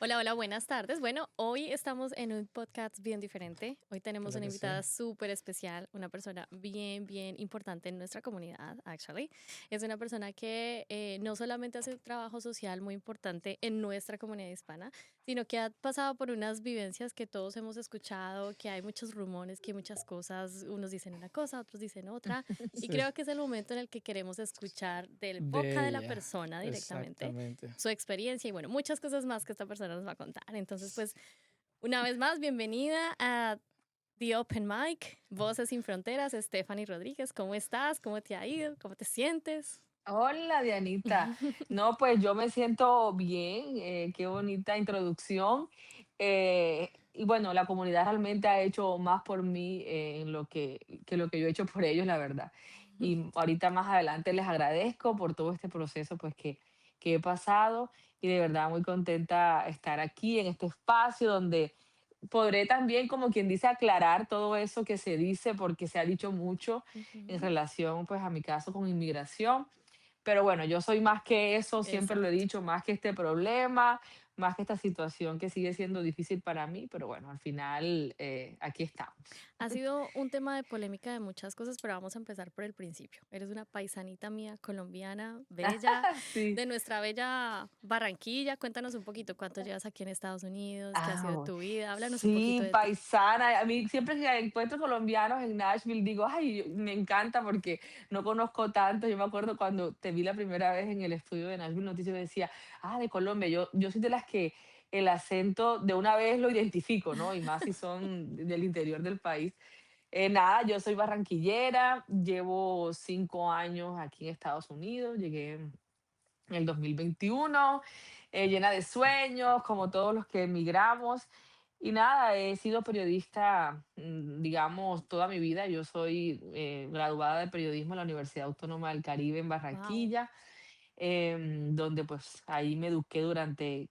Hola, hola, buenas tardes. Bueno, hoy estamos en un podcast bien diferente. Hoy tenemos Claro una que sí. invitada súper especial, una persona bien, bien importante en nuestra comunidad, actually. Es una persona que no solamente hace un trabajo social muy importante en nuestra comunidad hispana, sino que ha pasado por unas vivencias que todos hemos escuchado, que hay muchos rumores, que hay muchas cosas, unos dicen una cosa, otros dicen otra, y Sí, creo que es el momento en el que queremos escuchar del boca de de la ella, persona directamente exactamente. su experiencia y bueno, muchas cosas más que esta persona nos va a contar. Entonces, pues, una vez más, bienvenida a The Open Mic, Voces sin Fronteras, Stephanie Rodríguez. ¿Cómo estás? ¿Cómo te ha ido? ¿Cómo te sientes? Hola, Dianita. No, pues yo me siento bien, qué bonita introducción. Y bueno, la comunidad realmente ha hecho más por mí en que lo que yo he hecho por ellos, la verdad. Y ahorita más adelante les agradezco por todo este proceso pues que he pasado y de verdad muy contenta estar aquí en este espacio donde podré también, como quien dice, aclarar todo eso que se dice porque se ha dicho mucho en Ujú, relación pues a mi caso con inmigración, pero bueno, yo soy más que eso, siempre lo he exacto. dicho, más que este problema, más que esta situación que sigue siendo difícil para mí, pero bueno, al final aquí estamos. Ha sido un tema de polémica de muchas cosas, pero vamos a empezar por el principio. Eres una paisanita mía, colombiana, bella, Sí. de nuestra bella Barranquilla. Cuéntanos un poquito cuánto llevas aquí en Estados Unidos, qué ha sido de Ah, tu vida. Háblanos un poquito sí, de ti. paisana. A mí siempre que encuentro colombianos en Nashville digo, ay, me encanta porque no conozco tanto. Yo me acuerdo cuando te vi la primera vez en el estudio de Nashville Noticias, yo decía, de Colombia. Yo soy de las que el acento de una vez lo identifico, ¿no? Y más si son del interior del país. Nada, yo soy barranquillera, llevo 5 años aquí en Estados Unidos, llegué en el 2021, llena de sueños, como todos los que emigramos. Y nada, he sido periodista, digamos, toda mi vida. Yo soy graduada de periodismo en la Universidad Autónoma del Caribe en Wow. Barranquilla, donde pues ahí me eduqué durante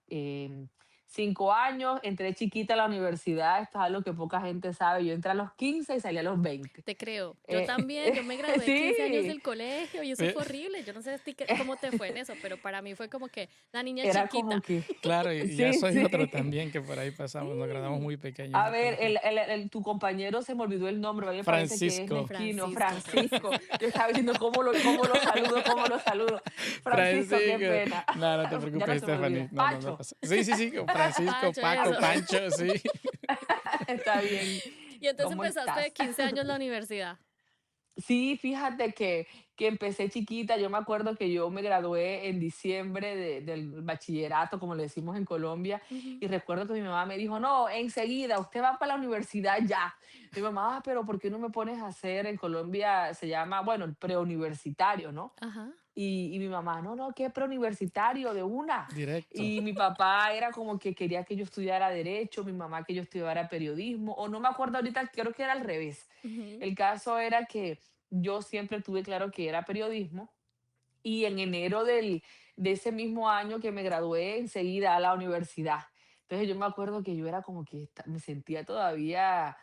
5 años. Entré chiquita a la universidad, esto es algo que poca gente sabe. Yo entré a los 15 y salí a los 20. Te creo. Yo Eh, también, yo me gradué 15 años sí, del colegio y eso eh, fue horrible. Yo no sé a ti cómo te fue en eso, pero para mí fue como que la niña era como chiquita. que, Claro, y ya sí, soy otro sí. también que por ahí pasamos, nos graduamos Sí. muy pequeños A del ver, colegio. tu compañero se me olvidó el nombre, a mí me parece que es Francisco, mezquino, Francisco, Francisco. Francisco. Yo estaba diciendo, ¿cómo lo saludo? ¿Cómo lo saludo? Francisco, qué Francisco. pena. No, no te Ya no preocupes, se me Stephanie. olvida. No, no, no Pacho. pasa. Sí, sí, sí, Francisco, Pacho, Paco, eso. Pancho, sí. Está bien. Y entonces ¿Cómo empezaste de estás? 15 años la universidad. Sí, fíjate que empecé chiquita. Yo me acuerdo que yo me gradué en diciembre del bachillerato, como le decimos en Colombia, Ujú. y recuerdo que mi mamá me dijo, no, enseguida, usted va para la universidad ya. Mi mamá, pero ¿por qué no me pones a hacer en Colombia, se llama, bueno, el preuniversitario, ¿no? Ajá. Y mi mamá, no, no, ¿qué preuniversitario de una? Directo. Y mi papá era como que quería que yo estudiara derecho, mi mamá que yo estudiara periodismo, o no me acuerdo ahorita, creo que era al revés. Ujú. El caso era que yo siempre tuve claro que era periodismo y en enero de ese mismo año que me gradué, enseguida a la universidad. Entonces yo me acuerdo que yo era como que me sentía todavía,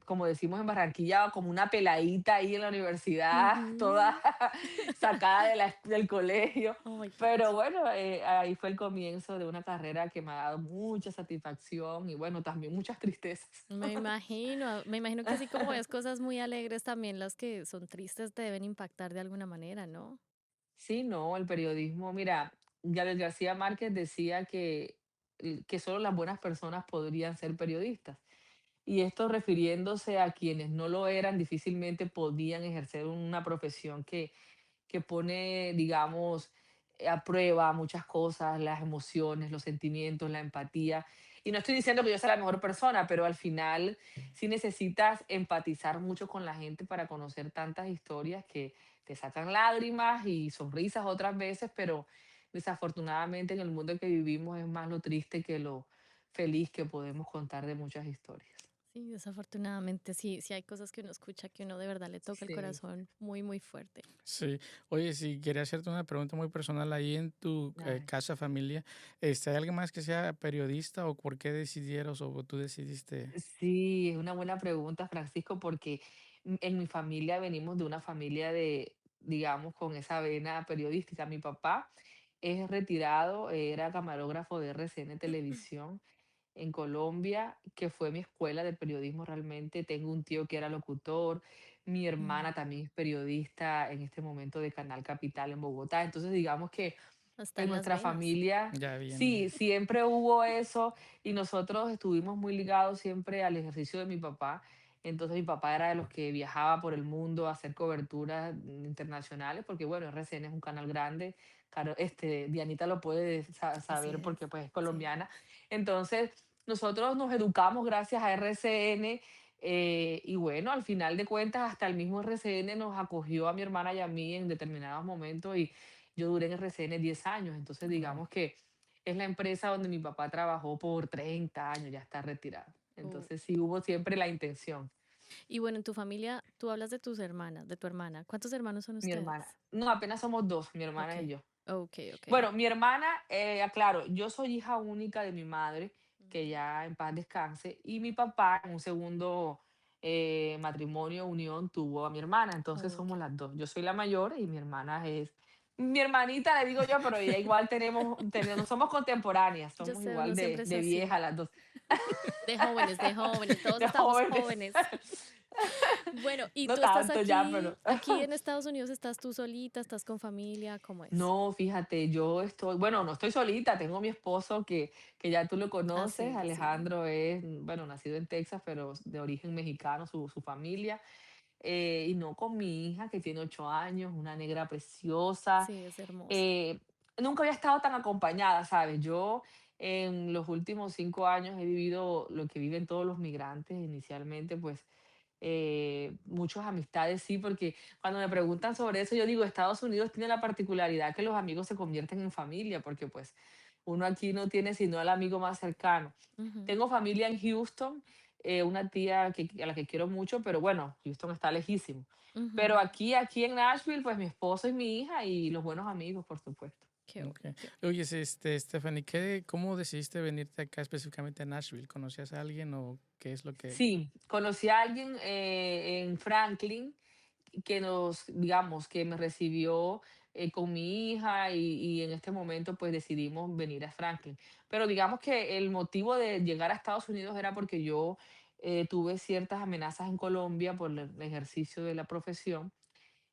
como decimos en Barranquilla, como una peladita ahí en la universidad, toda Ujú. sacada del colegio. Ay, Pero Pacho. bueno, ahí fue el comienzo de una carrera que me ha dado mucha satisfacción y bueno, también muchas tristezas. Me imagino que así como ves cosas muy alegres, también las que son tristes te deben impactar de alguna manera, ¿no? Sí, no, el periodismo, mira, Gabriel García Márquez decía que solo las buenas personas podrían ser periodistas. Y esto refiriéndose a quienes no lo eran, difícilmente podían ejercer una profesión que pone, digamos, a prueba muchas cosas, las emociones, los sentimientos, la empatía. Y no estoy diciendo que yo sea la mejor persona, pero al final sí necesitas empatizar mucho con la gente para conocer tantas historias que te sacan lágrimas y sonrisas otras veces, pero desafortunadamente en el mundo en que vivimos es más lo triste que lo feliz que podemos contar de muchas historias. Sí, desafortunadamente sí, sí hay cosas que uno escucha que uno de verdad le toca el Sí, corazón muy, muy fuerte. Sí. Oye, sí, quería hacerte una pregunta muy personal ahí en tu ay. casa, familia. ¿Hay alguien más que sea periodista o por qué decidieron o tú decidiste? Sí, es una buena pregunta, Francisco, porque en mi familia venimos de una familia de, digamos, con esa vena periodística. Mi papá es retirado, era camarógrafo de RCN Televisión en Colombia, que fue mi escuela de periodismo realmente. Tengo un tío que era locutor, mi Mm, hermana también es periodista en este momento de Canal Capital en Bogotá. Entonces, digamos que está en en las nuestra venas. familia, Ya sí, viene. siempre hubo eso y nosotros estuvimos muy ligados siempre al ejercicio de mi papá. Entonces mi papá era de los que viajaba por el mundo a hacer coberturas internacionales, porque bueno, RCN es un canal grande, claro, Dianita lo puede Así saber es. porque pues es Sí. colombiana. Entonces nosotros nos educamos gracias a RCN, y bueno, al final de cuentas hasta el mismo RCN nos acogió a mi hermana y a mí en determinados momentos y yo duré en RCN 10 años, entonces Wow. digamos que es la empresa donde mi papá trabajó por 30 años, ya está retirado. Uh, Entonces sí hubo siempre la intención. Y bueno, en tu familia, tú hablas de tus hermanas, de tu hermana. ¿Cuántos hermanos son Mi hermana. ustedes? No, apenas somos dos, mi hermana y Ok, yo. ok, ok. Bueno, mi hermana, aclaro, yo soy hija única de mi madre, que Ujú. ya en paz descanse, y mi papá en un segundo matrimonio, unión, tuvo a mi hermana, entonces Ok. somos las dos. Yo soy la mayor y mi hermana es mi hermanita, le digo yo, pero ella igual no somos contemporáneas, Yo somos sé, igual uno siempre es de así. viejas las dos, De jóvenes, todos de estamos jóvenes. jóvenes. Bueno, ¿y No tú estás tanto ya, pero aquí en Estados Unidos, estás tú solita, estás con familia? ¿Cómo es? no, fíjate, yo estoy, bueno, no estoy solita, tengo mi esposo que ya tú lo Ah, conoces, sí, sí. Alejandro es, bueno, nacido en Texas, pero de origen mexicano, su familia, y no con mi hija que tiene 8 años, una negra preciosa. Sí, es hermosa. eh, Nunca había estado tan acompañada, ¿sabes? Yo en los últimos 5 años he vivido lo que viven todos los migrantes inicialmente, pues muchas amistades, sí, porque cuando me preguntan sobre eso, yo digo, Estados Unidos tiene la particularidad que los amigos se convierten en familia, porque pues uno aquí no tiene sino al amigo más cercano. Ujú, Tengo familia en Houston, una tía a la que quiero mucho, pero bueno, Houston está lejísimo. Pero ujú. aquí en Nashville, pues mi esposo y mi hija y los buenos amigos, por supuesto. Qué bueno. Okay. Oye, Stephanie, ¿cómo decidiste venirte acá específicamente a Nashville? ¿Conocías a alguien o qué es lo que... Sí, conocí a alguien en Franklin que digamos, que me recibió con mi hija y en este momento pues decidimos venir a Franklin. Pero digamos que el motivo de llegar a Estados Unidos era porque yo tuve ciertas amenazas en Colombia por el ejercicio de la profesión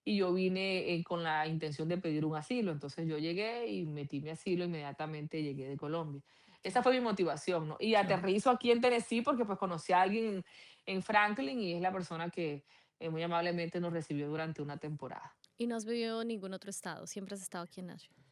y yo vine con la intención de pedir un asilo. Entonces yo llegué y metí mi asilo, inmediatamente llegué de Colombia. Esa Ok. fue mi motivación, ¿no? Y Claro. aterrizo aquí en Tennessee porque pues conocí a alguien en Franklin y es la persona que muy amablemente nos recibió durante una temporada. ¿Y no has vivido en ningún otro estado? Siempre has estado aquí en Nashville.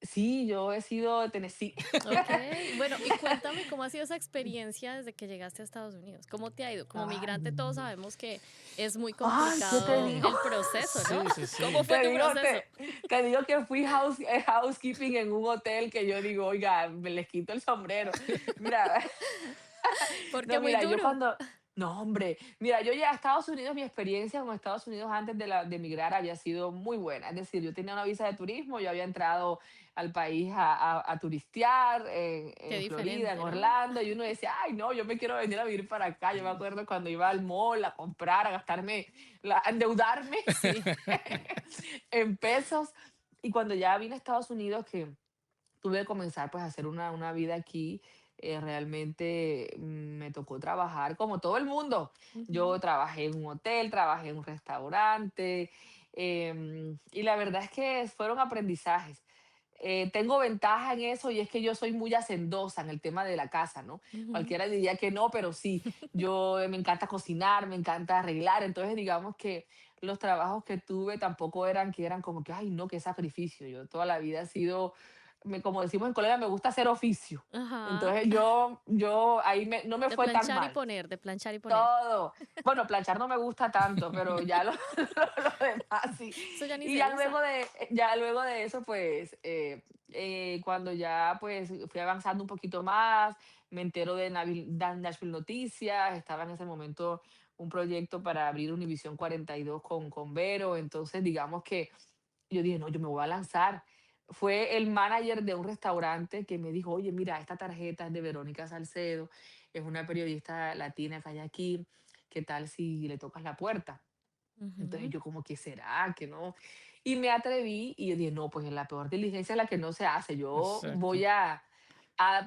Sí, yo he sido de Tennessee. Ok, bueno, y cuéntame cómo ha sido esa experiencia desde que llegaste a Estados Unidos. ¿Cómo te ha ido? Como Ay, migrante todos sabemos que es muy ay, ¿qué te complicado digo? el proceso, ¿no? Sí, sí, ¿Cómo sí. fue Te tu digo, proceso? te digo que fui housekeeping en un hotel que yo digo, oiga, me les quito el sombrero. Mira, Porque no, muy mira, yo duro. cuando, no, hombre, mira, yo llegué a Estados Unidos, mi experiencia con Estados Unidos antes de emigrar había sido muy buena. Es decir, yo tenía una visa de turismo, yo había entrado al país a turistear Qué en Florida, en diferente, ¿no? Orlando, y uno decía, ay, no, yo me quiero venir a vivir para acá. Yo me acuerdo cuando iba al mall a comprar, a gastarme, a endeudarme Sí. en pesos. Y cuando ya vine a Estados Unidos, que tuve que comenzar pues a hacer una vida aquí. Realmente me tocó trabajar como todo el mundo. Yo Ujú. trabajé en un hotel, trabajé en un restaurante y la verdad es que fueron aprendizajes. Tengo ventaja en eso y es que yo soy muy hacendosa en el tema de la casa, ¿no? Ujú. Cualquiera diría que no, pero sí, yo me encanta cocinar, me encanta arreglar, entonces digamos que los trabajos que tuve tampoco eran que eran como que, ay, no, qué sacrificio. Yo toda la vida he sido como decimos en Colombia, me gusta hacer oficio. Ajá. Entonces yo ahí no me De fue tan planchar y mal. poner, de planchar y poner. Todo. Bueno, planchar no me gusta tanto, pero ya lo demás sí. Eso ya ni Y se usa. ya luego de eso, pues, cuando ya pues fui avanzando un poquito más, me entero de Nashville Noticias, estaba en ese momento un proyecto para abrir Univisión 42 con Vero, entonces digamos que yo dije, no, yo me voy a lanzar. Fue el manager de un restaurante que me dijo, oye, mira, esta tarjeta es de Verónica Salcedo, es una periodista latina que hay aquí, ¿qué tal si le tocas la puerta? Entonces Ujú. yo como, ¿qué será? ¿Que no? Y me atreví y yo dije, no, pues la peor diligencia es la que no se hace. Yo Exacto. voy a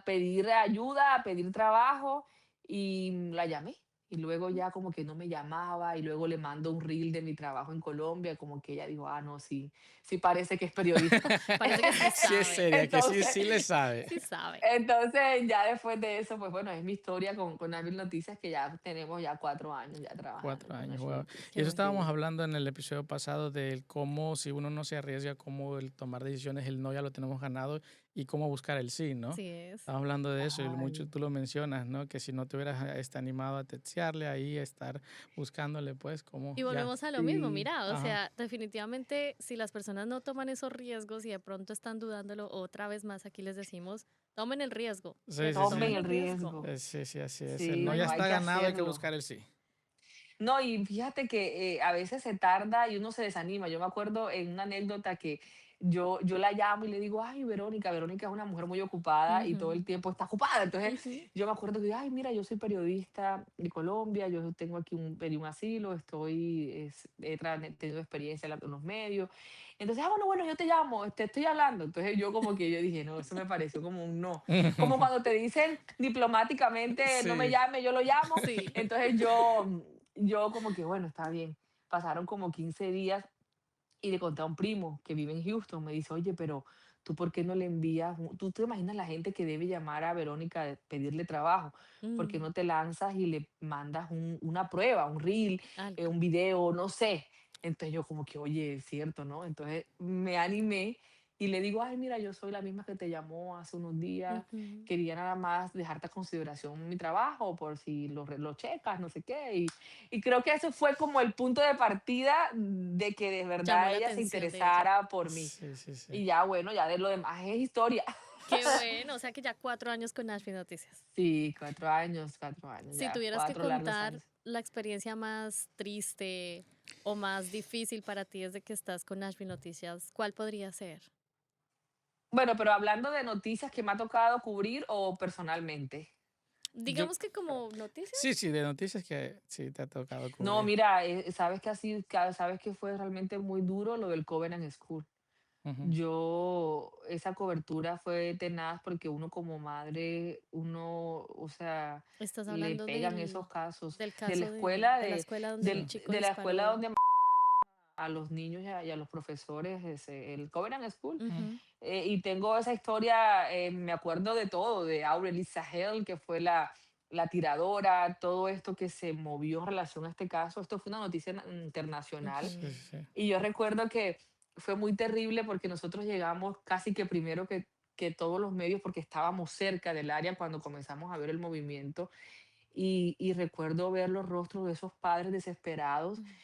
pedir ayuda, a pedir trabajo y la llamé. Y luego ya como que no me llamaba y luego le mando un reel de mi trabajo en Colombia, como que ella dijo, ah, no, sí, sí parece que es periodista. Parece que sí Sí es sabe, seria, que sí, Entonces, sí le sabe. sí sabe. entonces ya después de eso, pues bueno, es mi historia con Nashville Noticias, que ya tenemos ya 4 años ya trabajando 4 con años, Nashville guau. Noticias. Y Qué eso bueno. estábamos Sí. hablando en el episodio pasado del cómo, si uno no se arriesga, cómo el tomar decisiones, el no ya lo tenemos ganado y cómo buscar el sí, ¿no? Así es. Estamos hablando de eso y mucho Ay, tú lo mencionas, ¿no? Que si no te hubieras animado a textearle ahí, a estar buscándole, pues, como Y ya. volvemos a lo mismo, sí. mira, o Ajá. sea, definitivamente si las personas no toman esos riesgos y de pronto están dudándolo, otra vez más aquí les decimos, tomen el riesgo, Sí, pero sí, sí. Tomen tomen el el riesgo. riesgo. Sí, sí, así es. El no Sí, ya no hay está que ganado, hay que hacerlo. buscar el sí. No, y fíjate que a veces se tarda y uno se desanima. Yo me acuerdo en una anécdota que yo la llamo y le digo, ay, Verónica, Verónica es una mujer muy ocupada y todo Ujú, el tiempo está ocupada. Entonces ujú. yo me acuerdo que, ay, mira, yo soy periodista de Colombia, yo tengo aquí pedí un asilo, tenido experiencia en los medios. Entonces, ah, bueno, bueno, yo te llamo, te estoy hablando. Entonces yo como que yo dije, no, eso me pareció como un no. Como cuando te dicen diplomáticamente, no me Sí. llame, yo lo llamo. Sí, Entonces yo como que, bueno, está bien. Pasaron como 15 días y le conté a un primo que vive en Houston, me dice, oye, pero tú por qué no le envías, tú te imaginas la gente que debe llamar a Verónica, pedirle trabajo, ¿por qué mm, no te lanzas y le mandas una prueba, un reel, algo. un video, no sé? Entonces yo como que, oye, es cierto, ¿no? Entonces me animé y le digo, ay, mira, yo soy la misma que te llamó hace unos días, Ujú. quería nada más dejarte a consideración mi trabajo por si lo checas, no sé qué, y creo que eso fue como el punto de partida de que de Llamó verdad la ella se atención de ella. interesara por mí. Sí, sí, sí. Y ya, bueno, ya de lo demás es historia. Qué bueno, o sea que ya 4 años con Nashville Noticias. Sí, 4 años, Si ya, tuvieras que 4 largos contar años. la experiencia más triste o más difícil para ti desde que estás con Nashville Noticias, ¿cuál podría ser? Bueno, pero hablando de noticias que me ha tocado cubrir o personalmente. Yo Digamos que como sí, noticias. sí, de noticias que sí te ha tocado No, cubrir. mira, sabes que fue realmente muy duro lo del Covenant School. Ujú. Esa cobertura fue tenaz porque uno como madre, o sea, Estás le hablando pegan esos casos del de la caso escuela, de la escuela donde un Sí. chico de la escuela disparó. donde a los niños y a los profesores, el Covenant School. Ujú, Y tengo esa historia, me acuerdo de todo, de Aurelie Sahel, que fue la tiradora, todo esto que se movió en relación a este caso. Esto fue una noticia internacional. Sí, ujú. sí, sí. Y yo recuerdo que fue muy terrible porque nosotros llegamos casi que primero que todos los medios porque estábamos cerca del área cuando comenzamos a ver el movimiento. Y recuerdo ver los rostros de esos padres desesperados Mm.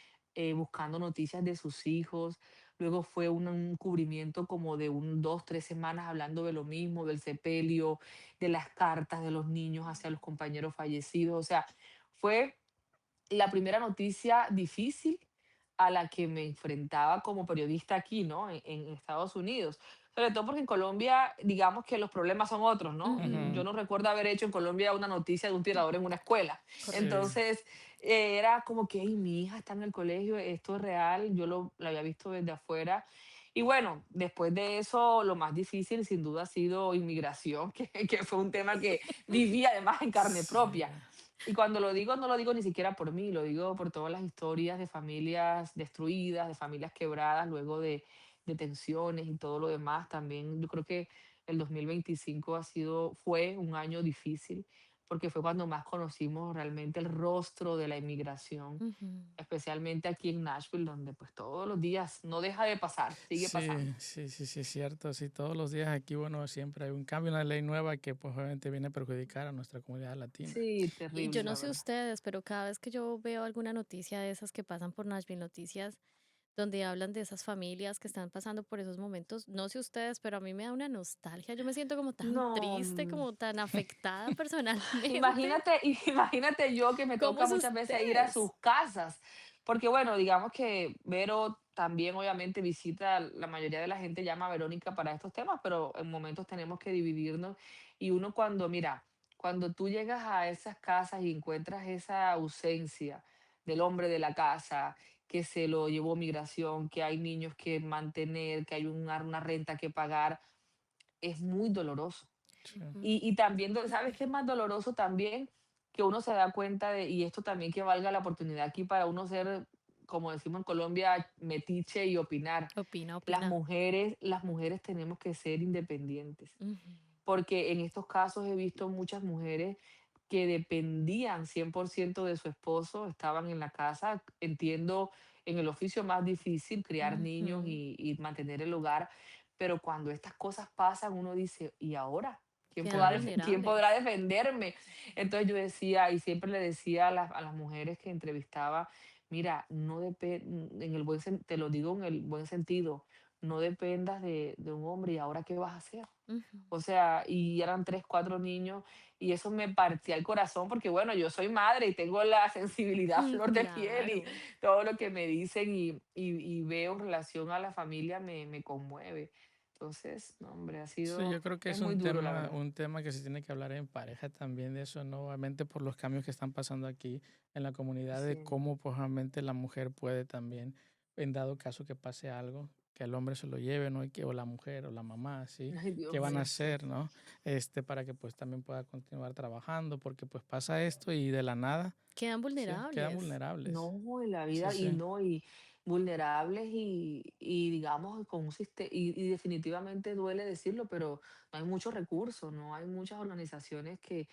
buscando noticias de sus hijos. Luego fue un cubrimiento como de 2, 3 semanas hablando de lo mismo, del sepelio, de las cartas de los niños hacia los compañeros fallecidos. O sea, fue la primera noticia difícil a la que me enfrentaba como periodista aquí, ¿no? En Estados Unidos. Sobre todo porque en Colombia, digamos que los problemas son otros, ¿no? Ujú, Yo Ujú. no recuerdo haber hecho en Colombia una noticia de un tirador en una escuela. correcto. Sí. Entonces, era como que, "Ey, mi hija está en el colegio, esto es real, yo lo había visto desde afuera. Y bueno, después de eso, lo más difícil sin duda ha sido inmigración, que fue un tema que viví además en carne Sí. propia. Y cuando lo digo, no lo digo ni siquiera por mí, lo digo por todas las historias de familias destruidas, de familias quebradas, luego de tensiones y todo lo demás. También yo creo que el 2025 fue un año difícil, porque fue cuando más conocimos realmente el rostro de la inmigración, Ujú. especialmente aquí en Nashville, donde pues todos los días no deja de pasar, sigue Sí, pasando. sí, sí, sí, es cierto. Sí, todos los días aquí, bueno, siempre hay un cambio, una ley nueva que pues obviamente viene a perjudicar a nuestra comunidad latina. Sí, Y yo terrible, no la sé verdad. ustedes, pero cada vez que yo veo alguna noticia de esas que pasan por Nashville Noticias, donde hablan de esas familias que están pasando por esos momentos, no sé ustedes, pero a mí me da una nostalgia. Yo me siento como tan No, triste, como tan afectada personalmente. Imagínate, imagínate yo que me ¿Cómo toca es muchas veces ir a sus ustedes? casas, porque bueno, digamos que Vero también obviamente visita, la mayoría de la gente llama a Verónica para estos temas, pero en momentos tenemos que dividirnos y uno mira, cuando tú llegas a esas casas y encuentras esa ausencia del hombre de la casa, que se lo llevó migración, que hay niños que mantener, que hay una renta que pagar, es muy doloroso. Sí, Y también, ¿sabes qué es más doloroso también? Que uno se da cuenta de, y esto también que valga la oportunidad aquí para uno ser, como decimos en Colombia, metiche y opinar. Opina, Las opina. mujeres, las mujeres tenemos que ser independientes, Ujú. porque en estos casos he visto muchas mujeres que dependían 100% de su esposo, estaban en la casa, entiendo, en el oficio más difícil, criar niños Ujú. y mantener el hogar, pero cuando estas cosas pasan, uno dice, ¿y ahora? Quedan ¿Quién podrá vulnerables. defenderme? Entonces yo decía, y siempre le decía a las mujeres que entrevistaba, mira, no depende, te lo digo en el buen sentido, no dependas de un hombre y ahora qué vas a hacer. Ujú. O sea, y eran 3 4 niños, y eso me partía el corazón, porque bueno, yo soy madre y tengo la sensibilidad a flor de piel y Claro. todo lo que me dicen y veo en relación a la familia me conmueve. Entonces, no, hombre, sí, yo creo que es es muy duro, la verdad. un tema que se tiene que hablar en pareja también de eso, ¿no? Obviamente por los cambios que están pasando aquí en la comunidad, de Sí. cómo pues realmente la mujer puede también, en dado caso que pase algo, que el hombre se lo lleve, ¿no? Y que, o la mujer o la mamá, ¿sí? Ay, Dios ¿Qué van a mío, sí. hacer, ¿no? Para que pues también pueda continuar trabajando, porque pues pasa esto y de la nada, Quedan sí, quedan vulnerables. vulnerables. No, en la Sí, vida, sí. y vulnerables y digamos con un sistema, y definitivamente duele decirlo, pero no hay muchos recursos, no hay muchas organizaciones que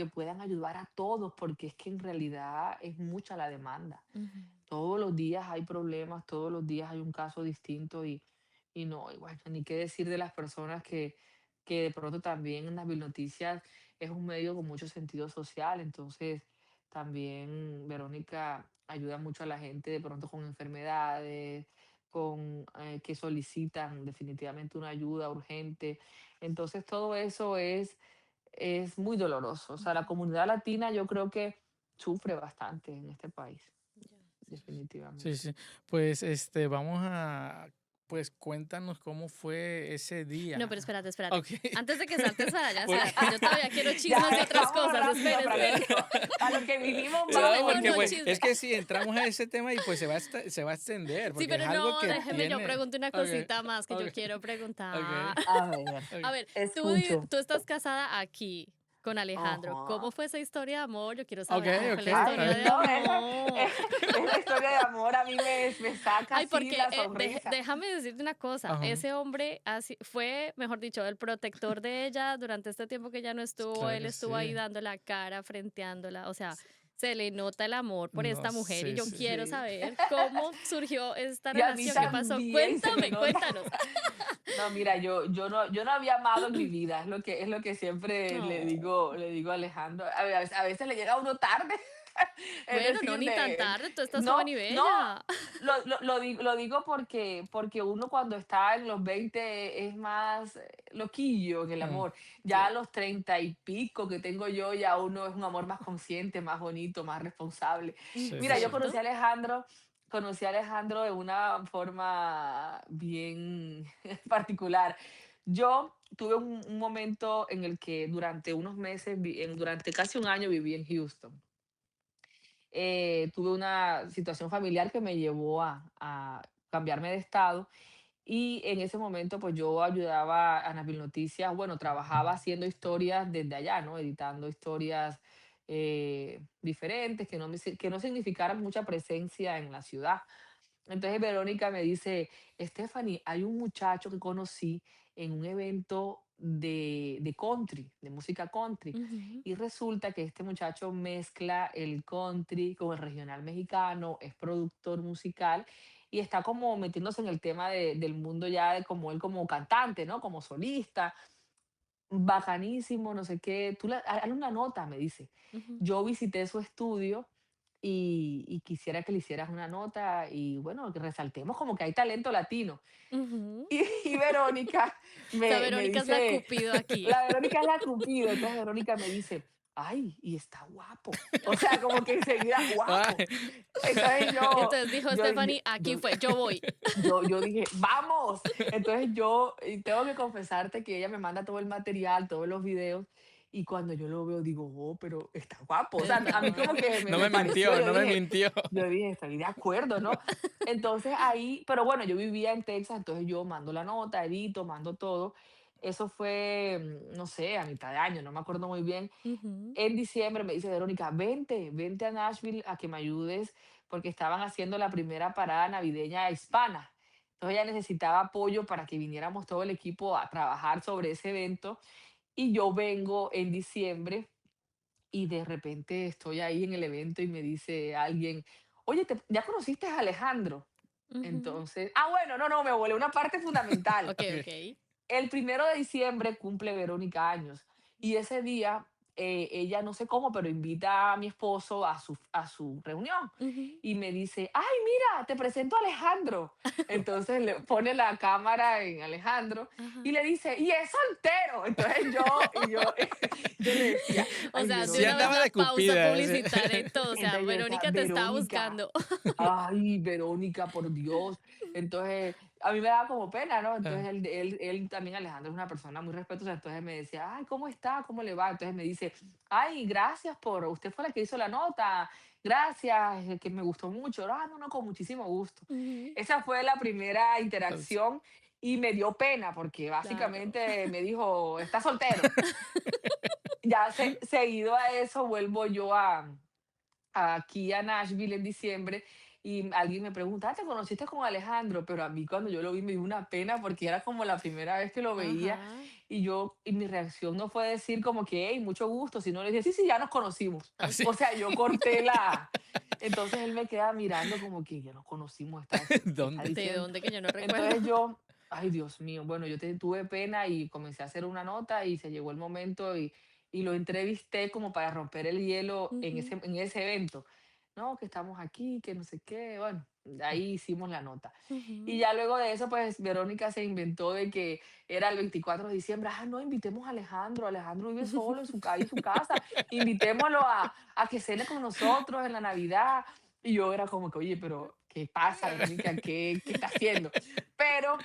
puedan ayudar a todos, porque es que en realidad es mucha la demanda. Ujú. Todos los días hay problemas, todos los días hay un caso distinto y no, y bueno, ni qué decir de las personas que de pronto también en las noticias es un medio con mucho sentido social, entonces también Verónica ayuda mucho a la gente de pronto con enfermedades, que solicitan definitivamente una ayuda urgente. Entonces todo eso es muy doloroso. O sea, la Ujú. comunidad latina yo creo que sufre bastante en este país, Ya. Sí, definitivamente. sí. Pues, vamos a pues, cuéntanos cómo fue ese No, día. pero espérate, espérate. Okey. Antes de que saltes para allá, Porque espérate. Yo todavía quiero Ya, chismes de otras vámonos cosas. rápido, Espere, espere. Francisco. A lo que vinimos, Chisme, no, no, vamos. porque, no, pues, chisme. es que si entramos a ese tema y, pues, se va a extender, Sí, porque es pero algo no, que déjeme, yo tiene pregunto una okey, cosita más que yo okey, quiero preguntar. okey, A ver, A okey. ver, escucho. tú estás casada aquí con Alejandro. ¿Cómo Ajá. fue esa historia de amor? Yo quiero saber Okey, cómo fue la okey, está Ay, historia bien. de no, esa, amor. esa historia de amor a mí me saca Ay, así porque la sonrisa. déjame decirte una cosa, Ajá. ese hombre fue, mejor dicho, el protector de ella durante este tiempo que ella no estuvo, Claro él que estuvo ahí sí. dando la cara, frenteándola, o sea, se le nota el amor por No, esta mujer y sí, yo sí. quiero Sí. saber cómo surgió esta Y a mí relación, qué Sí. pasó. también se me Cuéntame, nota. cuéntanos. No, mira, yo no había amado en mi vida, es lo que siempre No. le digo a Alejandro. A veces le llega a uno tarde, es Bueno, no, decir, ni tan tarde, tú estás no, joven y no, bella. lo digo porque uno cuando está en los 20 es más loquillo en el Mm, amor. Ya a Sí. los 30 y pico que tengo yo, ya uno es un amor más consciente, más bonito, más responsable. sí, sí, Mira, yo sí. conocí ¿Cierto? a Alejandro, de una forma bien particular. Yo tuve un momento en el que durante unos meses, durante casi un año viví en Houston. Tuve una situación familiar que me llevó a cambiarme de estado y en ese momento pues yo ayudaba a Nabil Noticias, bueno, trabajaba haciendo historias desde allá, ¿no? Editando historias diferentes que no significaran mucha presencia en la ciudad. Entonces Verónica me dice, Stephanie, hay un muchacho que conocí en un evento de country, de música country. Ujú, Y resulta que este muchacho mezcla el country con el regional mexicano, es productor musical y está como metiéndose en el tema del mundo ya de como él como cantante, ¿no? Como solista. Bacanísimo, no sé qué. Hazle una nota, me dice. ujú, Yo visité su estudio y quisiera que le hicieras una nota y bueno, que resaltemos como que hay talento latino. ujú. Y Verónica Esa me Verónica es la dice, Cupido aquí. la Verónica es la Cupido, entonces Verónica me dice, ay, y está guapo. O sea, como que enseguida, guapo. Ay, Entonces Y yo, entonces dijo yo, yo, Stephanie, aquí yo, fue, yo voy. yo dije, vamos. Entonces y tengo que confesarte que ella me manda todo el material, todos los videos, Y cuando yo lo veo, digo, oh, pero está guapo. O sea, Está a mí como que No me me pareció, mintió, no me mintió. yo dije, estoy de acuerdo, ¿no? Entonces ahí, pero bueno, yo vivía en Texas, entonces yo mando la nota, edito, mando todo. Eso fue, no sé, a mitad de año, no me acuerdo muy bien. Ujú, En diciembre me dice Verónica, vente a Nashville a que me ayudes porque estaban haciendo la primera parada navideña hispana. Entonces ella necesitaba apoyo para que viniéramos todo el equipo a trabajar sobre ese evento y yo vengo en diciembre y de repente estoy ahí en el evento y me dice alguien, oye, ¿ya conociste a Alejandro? ujú. Entonces, bueno, no, me volé una parte fundamental. Ok, ok. El 1 de diciembre cumple Verónica años y ese día ella no sé cómo, pero invita a mi esposo a su reunión Ujú. y me dice, ay, mira, te presento a Alejandro. Entonces le pone la cámara en Alejandro y Ajá. le dice, y es soltero. Entonces yo le decía, O ay, sea, de Sí una vez Verónica. andaba la de pausa cupida ese. publicitaria y todo. O sea, Entonces yo decía, Verónica te estaba Verónica, buscando. ay, Verónica, por Dios. Entonces, a mí me daba como pena, ¿no? Ah, Entonces, él también, Alejandro, es una persona muy respetuosa. Entonces me decía, ay, ¿cómo está? ¿Cómo le va? Entonces me dice, ay, gracias usted fue la que hizo la nota. Gracias, que me gustó mucho. No, con muchísimo gusto. Ujú. Esa fue la primera pues, interacción y me dio pena porque Claro. básicamente me dijo, está soltero. Ya seguido a eso vuelvo yo aquí a Nashville en diciembre y alguien me pregunta, ¿te conociste con Alejandro? Pero a mí cuando yo lo vi me dio una pena porque era como la primera vez que lo veía Ajá. y mi reacción no fue decir como que, hey, mucho gusto, sino le dije, sí, sí, ya nos conocimos. así, O sea, yo corté la... Entonces él me queda mirando como que ya nos conocimos, ¿qué está ¿dónde? ¿De diciendo? dónde que yo no recuerdo? Entonces yo, ay Dios mío, bueno, tuve pena y comencé a hacer una nota y se llegó el momento y lo entrevisté como para romper el hielo Ujú, en ese evento. No, que estamos aquí, que no sé qué, bueno, de ahí hicimos la nota. Y ujú. ya luego de eso, pues Verónica se inventó de que era el 24 de diciembre, no, invitemos a Alejandro, Alejandro vive solo ahí en su casa, invitémoslo a que cene con nosotros en la Navidad. Y yo era como que, oye, pero ¿qué pasa, Verónica? ¿Qué está haciendo? Pero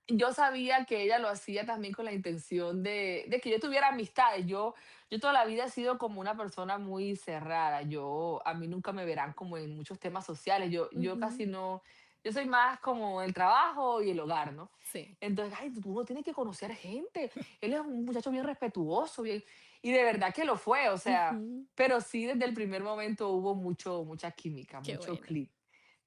yo sabía que ella lo hacía también con la intención de que yo tuviera amistades. Yo toda la vida he sido como una persona muy cerrada. A mí nunca me verán como en muchos temas sociales. Yo Ujú. casi no, yo soy más como el trabajo y el hogar, ¿no? Sí. Entonces, ay, tú no tienes que conocer gente. Él es un muchacho bien respetuoso, bien, y de verdad que lo fue, o sea, Ujú. pero sí desde el primer momento hubo mucha química, Qué mucho bueno. clic.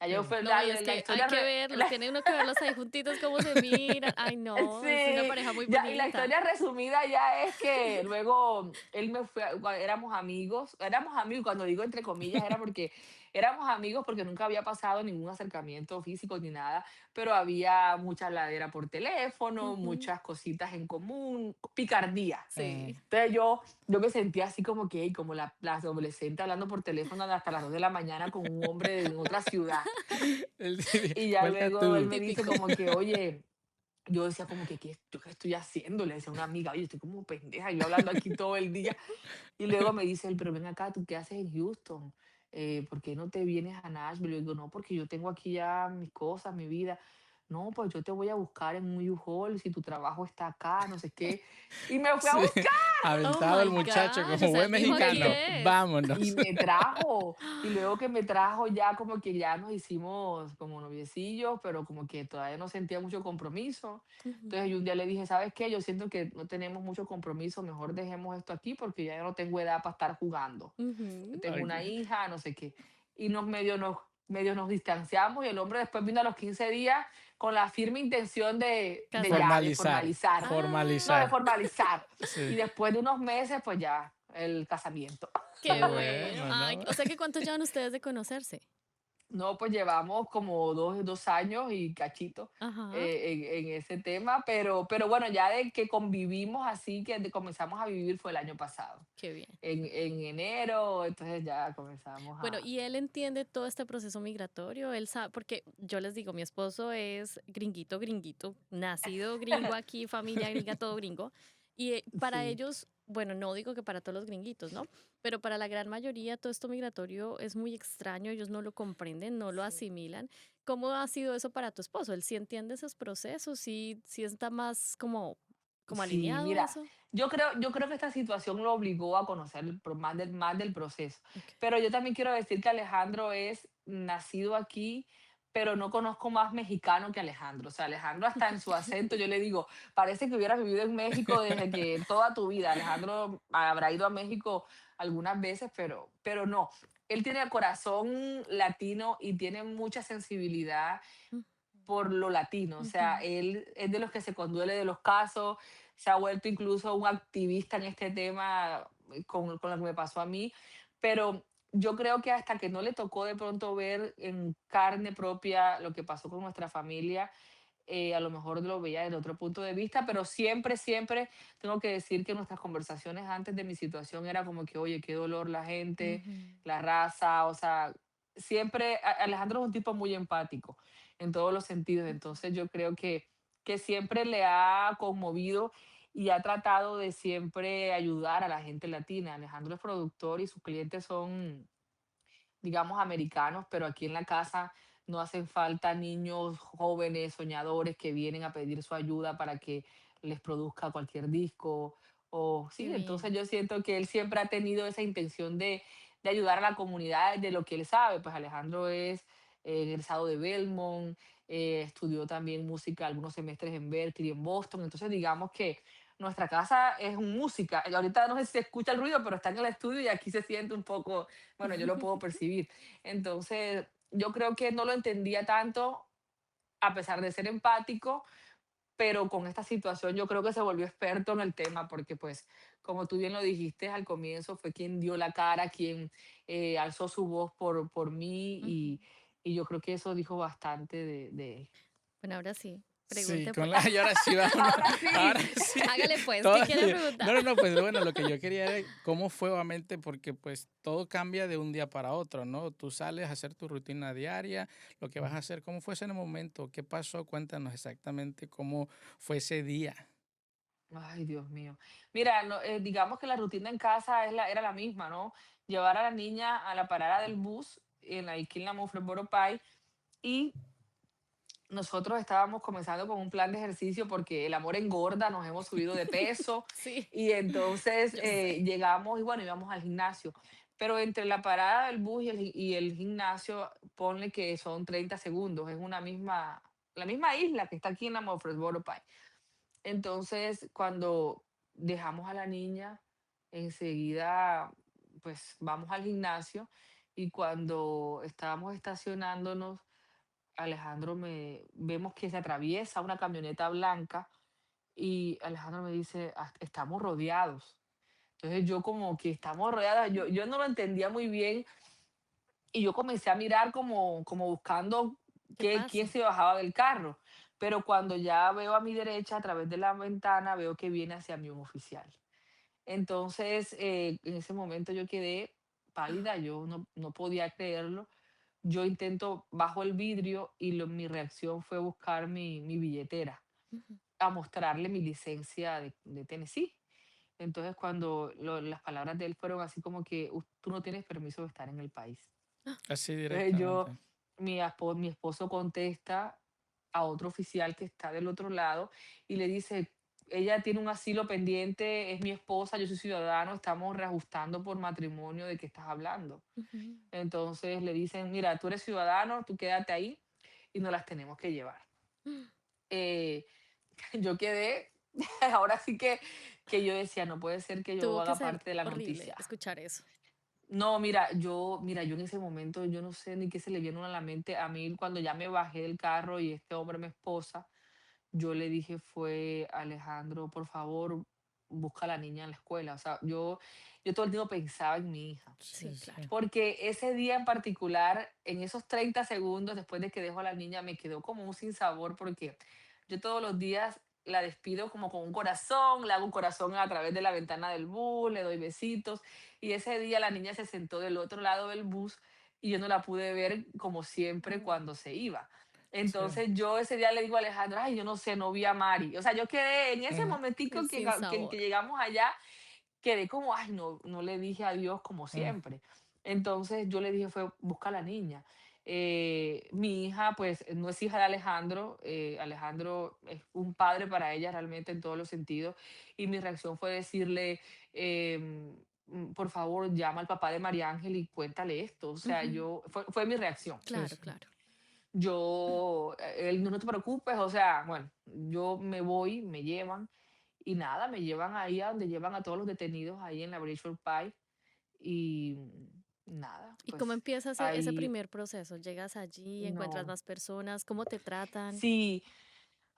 Qué Yo bueno. fue No, y es la que hay historia, que verlos, tiene uno que verlos ahí juntitos, cómo se miran. Ay, no, es una sí, pareja muy ya, y la bonita. historia resumida ya es que luego él éramos amigos, cuando digo entre comillas era porque éramos amigos porque nunca había pasado ningún acercamiento físico ni nada, pero había mucha ladera por teléfono, Ujú. muchas cositas en común, picardía. Ah, Sí. Entonces yo me sentía así como que, como la adolescente hablando por teléfono hasta las 2 de la mañana con un hombre en otra ciudad. Y ya vuelta luego él tú. me dice Típico. como que, oye, yo decía como que, ¿yo qué estoy haciendo? Le decía a una amiga, oye, estoy como pendeja, yo hablando aquí todo el día. Y luego me dice él, pero ven acá, ¿tú qué haces en Houston? ¿Por qué no te vienes a Nashville? Le digo, no, porque yo tengo aquí ya mis cosas, mi vida. No, pues yo te voy a buscar en un U-Haul si tu trabajo está acá, no sé qué. Y me fue a Sí, buscar Oh aventado el my muchacho gosh, o como sea, buen él dijo y aquí mexicano. me, es. y Vámonos. me trajo, y luego que me trajo ya como que ya nos hicimos como noviecillos, pero como que todavía no sentía mucho compromiso. Entonces Ujú, yo un día le dije, ¿sabes qué? Yo siento que no tenemos mucho compromiso, mejor dejemos esto aquí porque ya yo no tengo edad para estar jugando. Yo ujú. tengo una Ok. hija, no sé qué. Y medio nos distanciamos y el hombre después vino a los 15 días con la firme intención de Formalizar, formalizar, no, de Ah, formalizar. formalizar. Y Sí. después de unos meses, pues ya, el casamiento. Qué qué bueno. bueno, Ay, ¿no? o sea que ¿cuánto llevan ustedes de conocerse? No, pues llevamos como dos años y cachito Ajá, en ese tema, pero bueno, ya de que convivimos así, comenzamos a vivir fue el año pasado, qué bien. en enero, entonces ya comenzamos Bueno, a... y él entiende todo este proceso migratorio, él sabe, porque yo les digo, mi esposo es gringuito, gringuito, nacido gringo aquí, familia gringa, todo gringo. Y para Sí. ellos, bueno, no digo que para todos los gringuitos, ¿no? Pero para la gran mayoría todo esto migratorio es muy extraño, ellos no lo comprenden, no lo Sí. asimilan. ¿Cómo ha sido eso para tu esposo? ¿Él sí entiende esos procesos? ¿Sí, sí está más como como Sí, alineado mira, eso. yo creo que esta situación lo obligó a conocer más del proceso. Ok. Pero yo también quiero decir que Alejandro es nacido aquí, pero no conozco más mexicano que Alejandro. O sea, Alejandro hasta en su acento, yo le digo, parece que hubieras vivido en México desde que toda tu vida. Alejandro habrá ido a México algunas veces, pero no. Él tiene el corazón latino y tiene mucha sensibilidad Mm, por lo latino. O sea, ujú. él es de los que se conduele de los casos, se ha vuelto incluso un activista en este tema con lo que me pasó a mí, pero yo creo que hasta que no le tocó de pronto ver en carne propia lo que pasó con nuestra familia, a lo mejor lo veía desde otro punto de vista, pero siempre, siempre tengo que decir que nuestras conversaciones antes de mi situación era como que, oye, qué dolor la gente, Ujú. la raza, o sea, siempre, Alejandro es un tipo muy empático en todos los sentidos, entonces yo creo que siempre le ha conmovido y ha tratado de siempre ayudar a la gente latina. Alejandro es productor y sus clientes son, digamos, americanos, pero aquí en la casa no hacen falta niños jóvenes, soñadores que vienen a pedir su ayuda para que les produzca cualquier disco. O Qué sí, entonces bien. yo siento que él siempre ha tenido esa intención de ayudar a la comunidad de lo que él sabe. Pues Alejandro es egresado de Belmont, estudió también música algunos semestres en Berkeley, en Boston. Entonces digamos que nuestra casa es música. Ahorita no sé si se escucha el ruido, pero está en el estudio y aquí se siente un poco, bueno, yo lo puedo percibir. Entonces, yo creo que no lo entendía tanto, a pesar de ser empático, pero con esta situación yo creo que se volvió experto en el tema, porque pues, como tú bien lo dijiste al comienzo, fue quien dio la cara, quien alzó su voz por mí Ujú. y yo creo que eso dijo bastante de él. Bueno, ahora sí, Sí, pregunte con pues. la y ahora sí, vámonos. Ahora sí. Ahora sí, Hágale pues, ¿qué todo quiere bien. preguntar? No, no, no, pues bueno, lo que yo quería era cómo fue obviamente, porque pues todo cambia de un día para otro, ¿no? Tú sales a hacer tu rutina diaria, lo que vas a hacer, ¿cómo fue ese momento? ¿Qué pasó? Cuéntanos exactamente cómo fue ese día. Ay, Dios mío. Mira, digamos que la rutina en casa era la misma, ¿no? Llevar a la niña a la parada del bus aquí en la Mofre Pai y nosotros estábamos comenzando con un plan de ejercicio porque el amor engorda, nos hemos subido de peso Sí, y entonces yo sé. llegamos y bueno, íbamos al gimnasio. Pero entre la parada del bus y el gimnasio, ponle que son 30 segundos, es la misma isla que está aquí en la Mofre Pai. Entonces, cuando dejamos a la niña, enseguida, pues vamos al gimnasio y cuando estábamos estacionándonos, vemos que se atraviesa una camioneta blanca y Alejandro me dice, Estamos rodeados". Entonces yo como que estamos rodeadas, yo no lo entendía muy bien y yo comencé a mirar como buscando ¿Qué quién pasa? se bajaba del carro. Pero cuando ya veo a mi derecha, a través de la ventana, veo que viene hacia mí un oficial. Entonces, en ese momento yo quedé pálida, yo no podía creerlo. Yo intento, bajo el vidrio y mi reacción fue buscar mi billetera, Ujú. a mostrarle mi licencia de Tennessee. Entonces, cuando las palabras de él fueron así como que tú no tienes permiso de estar en el país". Así Entonces directamente. mi esposo contesta a otro oficial que está del otro lado y le dice, ella tiene un asilo pendiente, es mi esposa, yo soy ciudadano, estamos reajustando por matrimonio, ¿de qué estás hablando? Ujú. Entonces le dicen, mira, tú eres ciudadano, tú quédate ahí y nos las tenemos que llevar. Eh, yo quedé, ahora sí que yo decía, no puede ser que yo Tuvo que haga ser parte de la horrible noticia. escuchar eso. No, mira, yo en ese momento, yo no sé ni qué se le vino a la mente a mí cuando ya me bajé del carro y este hombre me esposa, yo le dije fue, Alejandro, por favor, busca a la niña en la escuela. O sea, yo todo el tiempo pensaba en mi hija. Sí, Sí, sí. claro. Porque ese día en particular, en esos 30 segundos después de que dejo a la niña, me quedó como un sinsabor porque yo todos los días la despido como con un corazón, le hago un corazón a través de la ventana del bus, le doy besitos y ese día la niña se sentó del otro lado del bus y yo no la pude ver como siempre Oh, cuando se iba. Sí. Entonces yo ese día le digo a Alejandro, ay, yo no sé, no vi a Mari. O sea, yo quedé en ese Ujú, momentico el que sinsabor. llegamos allá, quedé como, ay, no le dije adiós como mm. siempre. Entonces yo le dije, fue, busca a la niña. Mi hija, pues, no es hija de Alejandro. Alejandro es un padre para ella realmente en todos los sentidos. Y mi reacción fue decirle, por favor, llama al papá de María Ángel y cuéntale esto. O sea, Ujú. fue mi reacción. Sí, Claro, sí. claro. Él, no te preocupes, o sea, bueno, yo me voy, me llevan y nada, me llevan ahí a donde llevan a todos los detenidos, ahí en la Bridgewater Pike y nada, ¿Y cómo pues empieza ese ahí primer proceso? ¿Llegas allí, encuentras no. más personas? ¿Cómo te tratan? Sí,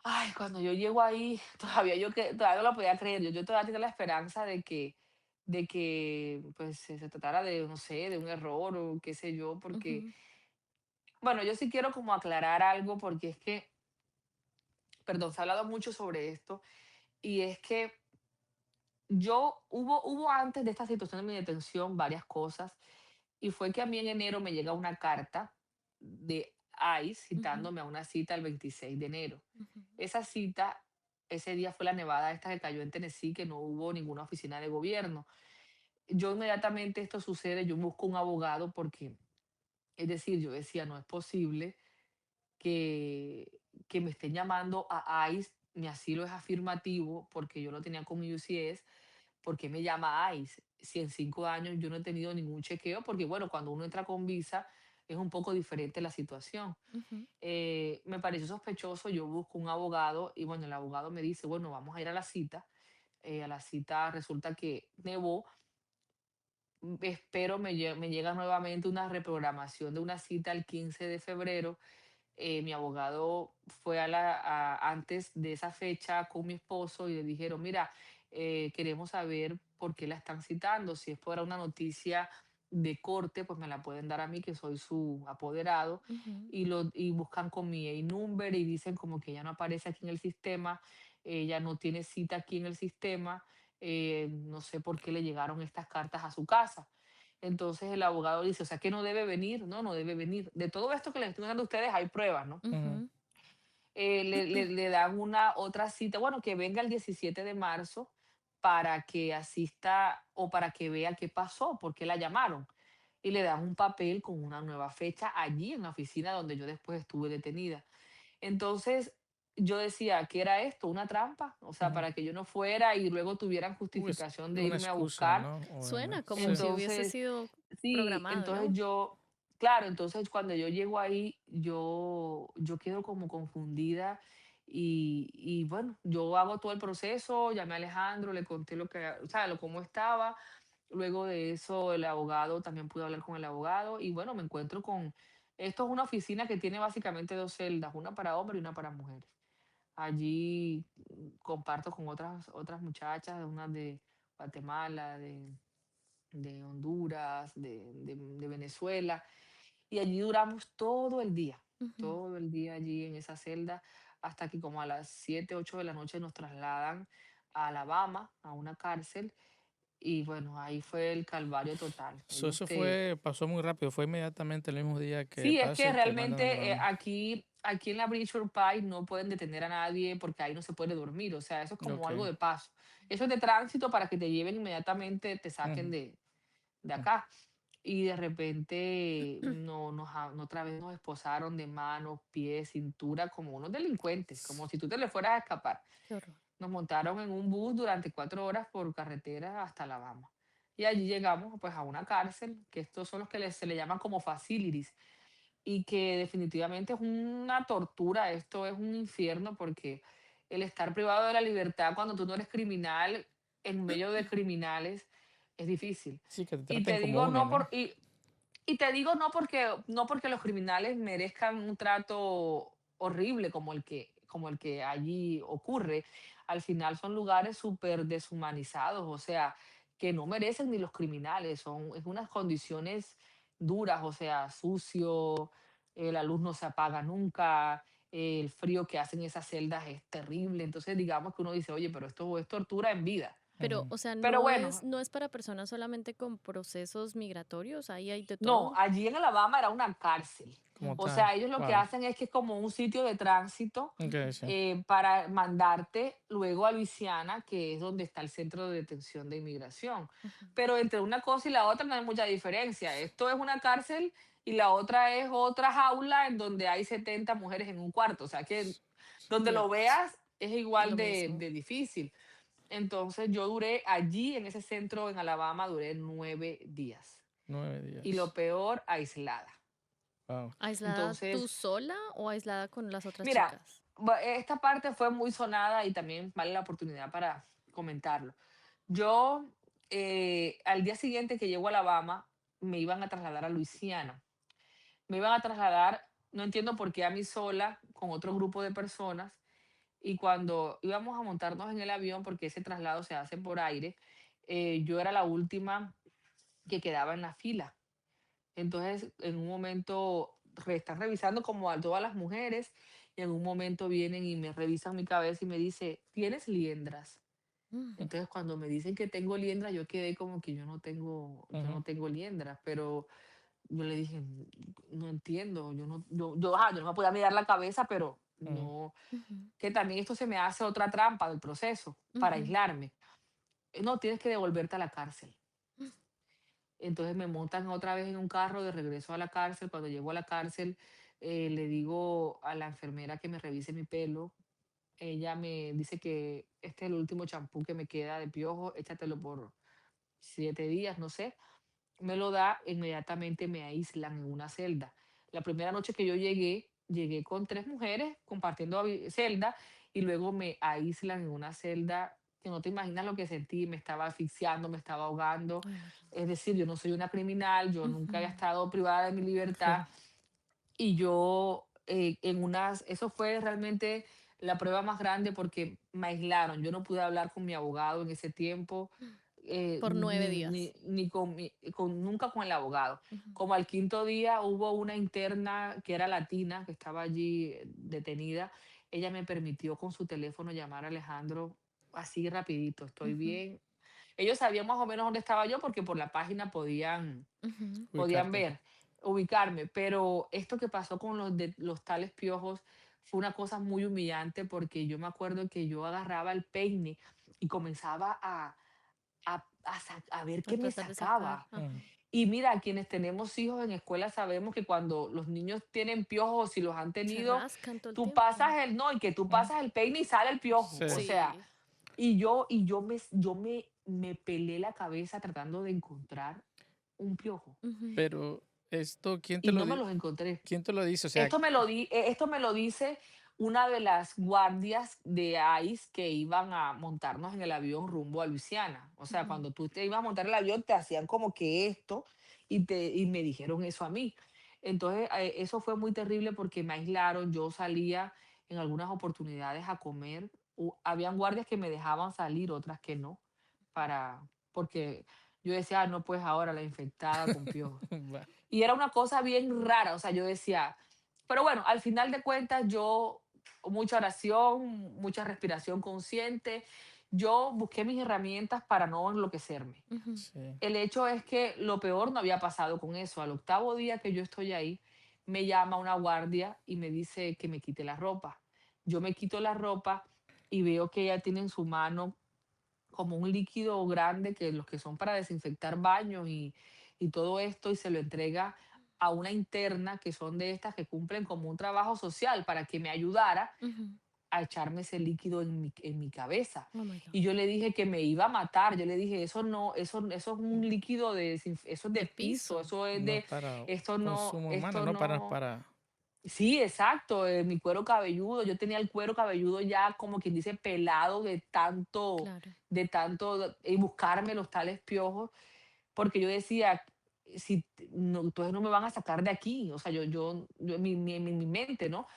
ay, cuando yo llego ahí, todavía todavía no lo podía creer, yo todavía tenía la esperanza de que pues se tratara de, no sé, de un error o qué sé yo, porque, Ujú, bueno, yo sí quiero como aclarar algo porque es que, perdón, se ha hablado mucho sobre esto. Y es que hubo antes de esta situación de mi detención varias cosas, y fue que a mí en enero me llega una carta de ICE ujú, citándome a una cita el 26 de enero. ujú, Esa cita, ese día fue la nevada esta que cayó en Tennessee, que no hubo ninguna oficina de gobierno. Yo inmediatamente esto sucede, yo busco un abogado porque, es decir, yo decía, no es posible que me estén llamando a ICE, mi asilo es afirmativo porque yo lo tenía con mi UCS. ¿Por qué me llama ICE? Si en 5 años yo no he tenido ningún chequeo, porque bueno, cuando uno entra con visa es un poco diferente la situación. ujú, Me pareció sospechoso, yo busco un abogado y bueno, el abogado me dice, bueno, vamos a ir a la cita. A la cita resulta que nevó. Espero me llega nuevamente una reprogramación de una cita el 15 de febrero. Mi abogado fue antes de esa fecha con mi esposo y le dijeron, mira, queremos saber por qué la están citando. Si es por una noticia de corte, pues me la pueden dar a mí, que soy su apoderado. ujú, Y buscan con mi A-Number y dicen como que ella no aparece aquí en el sistema, ella no tiene cita aquí en el sistema, no sé por qué le llegaron estas cartas a su casa. Entonces el abogado dice, o sea que no debe venir, no, no debe venir. De todo esto que les estoy dando a ustedes hay pruebas, ¿no? Ujú. ujú, Le dan una otra cita, bueno, que venga el 17 de marzo para que asista o para que vea qué pasó, por qué la llamaron. Y le dan un papel con una nueva fecha allí en la oficina donde yo después estuve detenida. Entonces yo decía, ¿qué era esto? ¿Una trampa? O sea, Ujú. para que yo no fuera y luego tuvieran Es justificación de una irme a excusa, buscar. ¿no? Suena Obviamente. como Sí. si hubiese Entonces, sido sí, programado, entonces ¿no? claro, entonces cuando yo llego ahí, yo quedo como confundida y bueno, yo hago todo el proceso, llamé a Alejandro, le conté lo que, o sea, cómo estaba. Luego de eso, el abogado, también pude hablar con el abogado y bueno, me encuentro esto es una oficina que tiene básicamente dos celdas, una para hombres y una para mujeres. Allí comparto con otras muchachas, unas de Guatemala, de Honduras, de Venezuela, y allí duramos Ujú. todo el día allí en esa celda, hasta que como a las 7 8 de la noche nos trasladan a Alabama, a una cárcel, y bueno, ahí fue el calvario total. Ellos Eso te fue, pasó muy rápido, fue inmediatamente el mismo día que Sí, es que pase, te mandan a realmente Alabama. aquí en la Bridgewater Pike no pueden detener a nadie porque ahí no se puede dormir, o sea, eso es como Ok. algo de paso. Eso es de tránsito para que te lleven inmediatamente, te saquen Ujú, de ujú. acá. Y de repente otra vez nos esposaron de manos, pies, cintura, como unos delincuentes, como si tú te le fueras a escapar. Qué horror. Nos montaron en un bus durante 4 horas por carretera hasta Alabama. Y allí llegamos pues a una cárcel, que estos son los que se le llaman como facilities, y que definitivamente es una tortura, esto es un infierno porque el estar privado de la libertad cuando tú no eres criminal en medio de criminales es difícil. Sí, que te Y traten te como digo uno, no ¿no? y te digo no porque los criminales merezcan un trato horrible como el que allí ocurre. Al final son lugares súper deshumanizados, o sea, que no merecen ni los criminales, es unas condiciones duras, o sea, sucio, la luz no se apaga nunca, el frío que hacen esas celdas es terrible. Entonces, digamos que uno dice, oye, pero esto es tortura en vida. Pero, Ujú. o sea, Pero no es, bueno, no es para personas solamente con procesos migratorios, ahí hay de no, todo. allí en Alabama era una cárcel. Como O tal. sea, ellos lo que Wow. hacen es que es como un sitio de tránsito Ok, sí. para mandarte luego a Luisiana, que es donde está el centro de detención de inmigración. Ujú. Pero entre una cosa y la otra no hay mucha diferencia. Esto es una cárcel y la otra es otra jaula en donde hay 70 mujeres en un cuarto. O sea que donde lo Dios, veas es igual lo mismo. de difícil. Entonces yo duré allí, en ese centro en Alabama, duré 9 días. Nueve Y lo días. peor, aislada. Wow. ¿Aislada tú Entonces, sola o aislada con las otras mira, chicas? esta parte fue muy sonada y también vale la oportunidad para comentarlo. Yo, al día siguiente que llego a Alabama, me iban a trasladar a Luisiana. Me iban a trasladar, no entiendo por qué a mí sola, con otro grupo de personas. Y cuando íbamos a montarnos en el avión, porque ese traslado se hace por aire, yo era la última que quedaba en la fila. Entonces, en un momento están revisando como a todas las mujeres y en un momento vienen y me revisan mi cabeza y me dice, ¿tienes liendras? Ujú, Entonces, cuando me dicen que tengo liendras, yo quedé como que yo Ujú, no tengo liendras, pero yo le dije, No entiendo, yo no me podía mirar la cabeza, pero ujú. no, ujú, que también esto se me hace otra trampa del proceso para ujú. aislarme. No, tienes que devolverte a la cárcel. Entonces me montan otra vez en un carro de regreso a la cárcel. Cuando llego a la cárcel, le digo a la enfermera que me revise mi pelo. Ella me dice que este es el último champú que me queda de piojo, échatelo por 7 días, no sé. Me lo da, inmediatamente me aíslan en una celda. La primera noche que yo llegué, llegué con 3 mujeres compartiendo celda y luego me aíslan en una celda que no te imaginas lo que sentí, me estaba asfixiando, me estaba ahogando. Ay, no, qué Es horrible. decir, yo no soy una criminal, yo nunca había Ujú. estado privada de mi libertad Claro. y yo eso fue realmente la prueba más grande porque me aislaron. Yo no pude hablar con mi abogado en ese tiempo, Por 9 días. ni nunca con el abogado. Ujú. Como al quinto día hubo una interna que era latina, que estaba allí detenida. Ella me permitió con su teléfono llamar a Alejandro así rapidito, estoy Ujú, bien. Ellos sabían más o menos dónde estaba yo porque por la página ujú. podían Ubicarte. ver, ubicarme, pero esto que pasó con los tales piojos fue una cosa muy humillante porque yo me acuerdo que yo agarraba el peine y comenzaba a ver A qué me tratar de sacar. sacaba. Ujú. Ajá. Y mira, quienes tenemos hijos en escuela sabemos que cuando los niños tienen piojos, si los han Se tenido, rascan todo el tú tiempo. pasas no, y que tú Ujú. pasas el peine y sale el piojo. O Sí. sea, Sí. y yo me pelé la cabeza tratando de encontrar un piojo Ujú. Pero esto, y no me los encontré. quién te lo dice? O sea, Esto me lo dice una de las guardias de ICE que iban a montarnos en el avión rumbo a Luisiana. O sea, Ujú. cuando tú te ibas a montar el avión, te hacían como que esto y me dijeron eso a mí. Entonces, eso fue muy terrible porque me aislaron. Yo salía en algunas oportunidades a comer. Habían guardias que me dejaban salir, otras que no, porque yo decía, no, pues ahora la infectada con piojos. va. Y era una cosa bien rara, o sea, yo decía, pero bueno, al final de cuentas yo, mucha oración, mucha respiración consciente, yo busqué mis herramientas para no enloquecerme. Ujú. Sí. El hecho es que lo peor no había pasado con eso. Al octavo día que yo estoy ahí, me llama una guardia y me dice que me quite la ropa. Yo me quito la ropa y veo que ella tiene en su mano como un líquido grande que los que son para desinfectar baños y todo esto y se lo entrega a una interna que son de estas que cumplen como un trabajo social para que me ayudara Ujú. a echarme ese líquido en mi cabeza. Oh my God. Y yo le dije que me iba a matar. Yo le dije, eso no, eso es un líquido eso es de De piso, piso. eso es No es de, para esto no, consumo humano, esto no para, no. para. Sí, exacto, mi cuero cabelludo, yo tenía el cuero cabelludo ya como quien dice pelado Claro. y buscarme los tales piojos, porque yo decía, si no, entonces no me van a sacar de aquí, o sea, yo en mi mente, ¿no?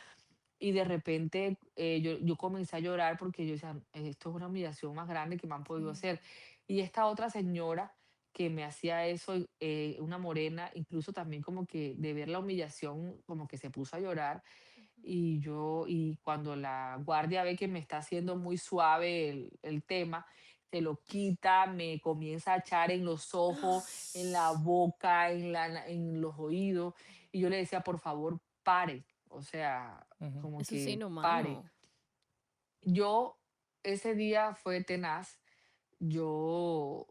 Y de repente yo comencé a llorar porque yo decía, esto es una humillación más grande que me han podido Sí. hacer. Y esta otra señora que me hacía eso, una morena, incluso también como que de ver la humillación, como que se puso a llorar. Y cuando la guardia ve que me está haciendo muy suave el tema, se lo quita, me comienza a echar en los ojos, en la boca, en los oídos. Y yo le decía, por favor, pare. O sea, Ujú. como Eso es que pare. inhumano. Yo, ese día fue tenaz. Yo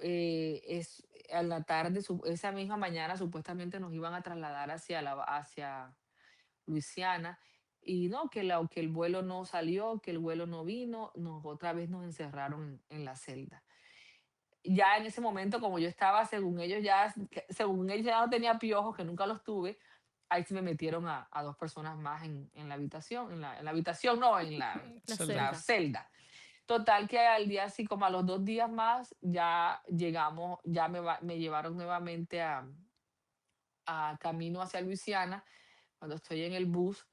es a la tarde, esa misma mañana supuestamente nos iban a trasladar hacia Luisiana, y no, que el vuelo no salió, que el vuelo no vino, otra vez nos encerraron en la celda. Ya en ese momento, como yo estaba, según ellos ya no tenía piojos, que nunca los tuve, ahí sí me metieron a 2 personas más en la habitación, en la habitación, no, La en Celda. la celda. celda. Total que al día así como a los 2 días más, ya llegamos, ya me llevaron nuevamente a camino hacia Luisiana. Cuando estoy en el bus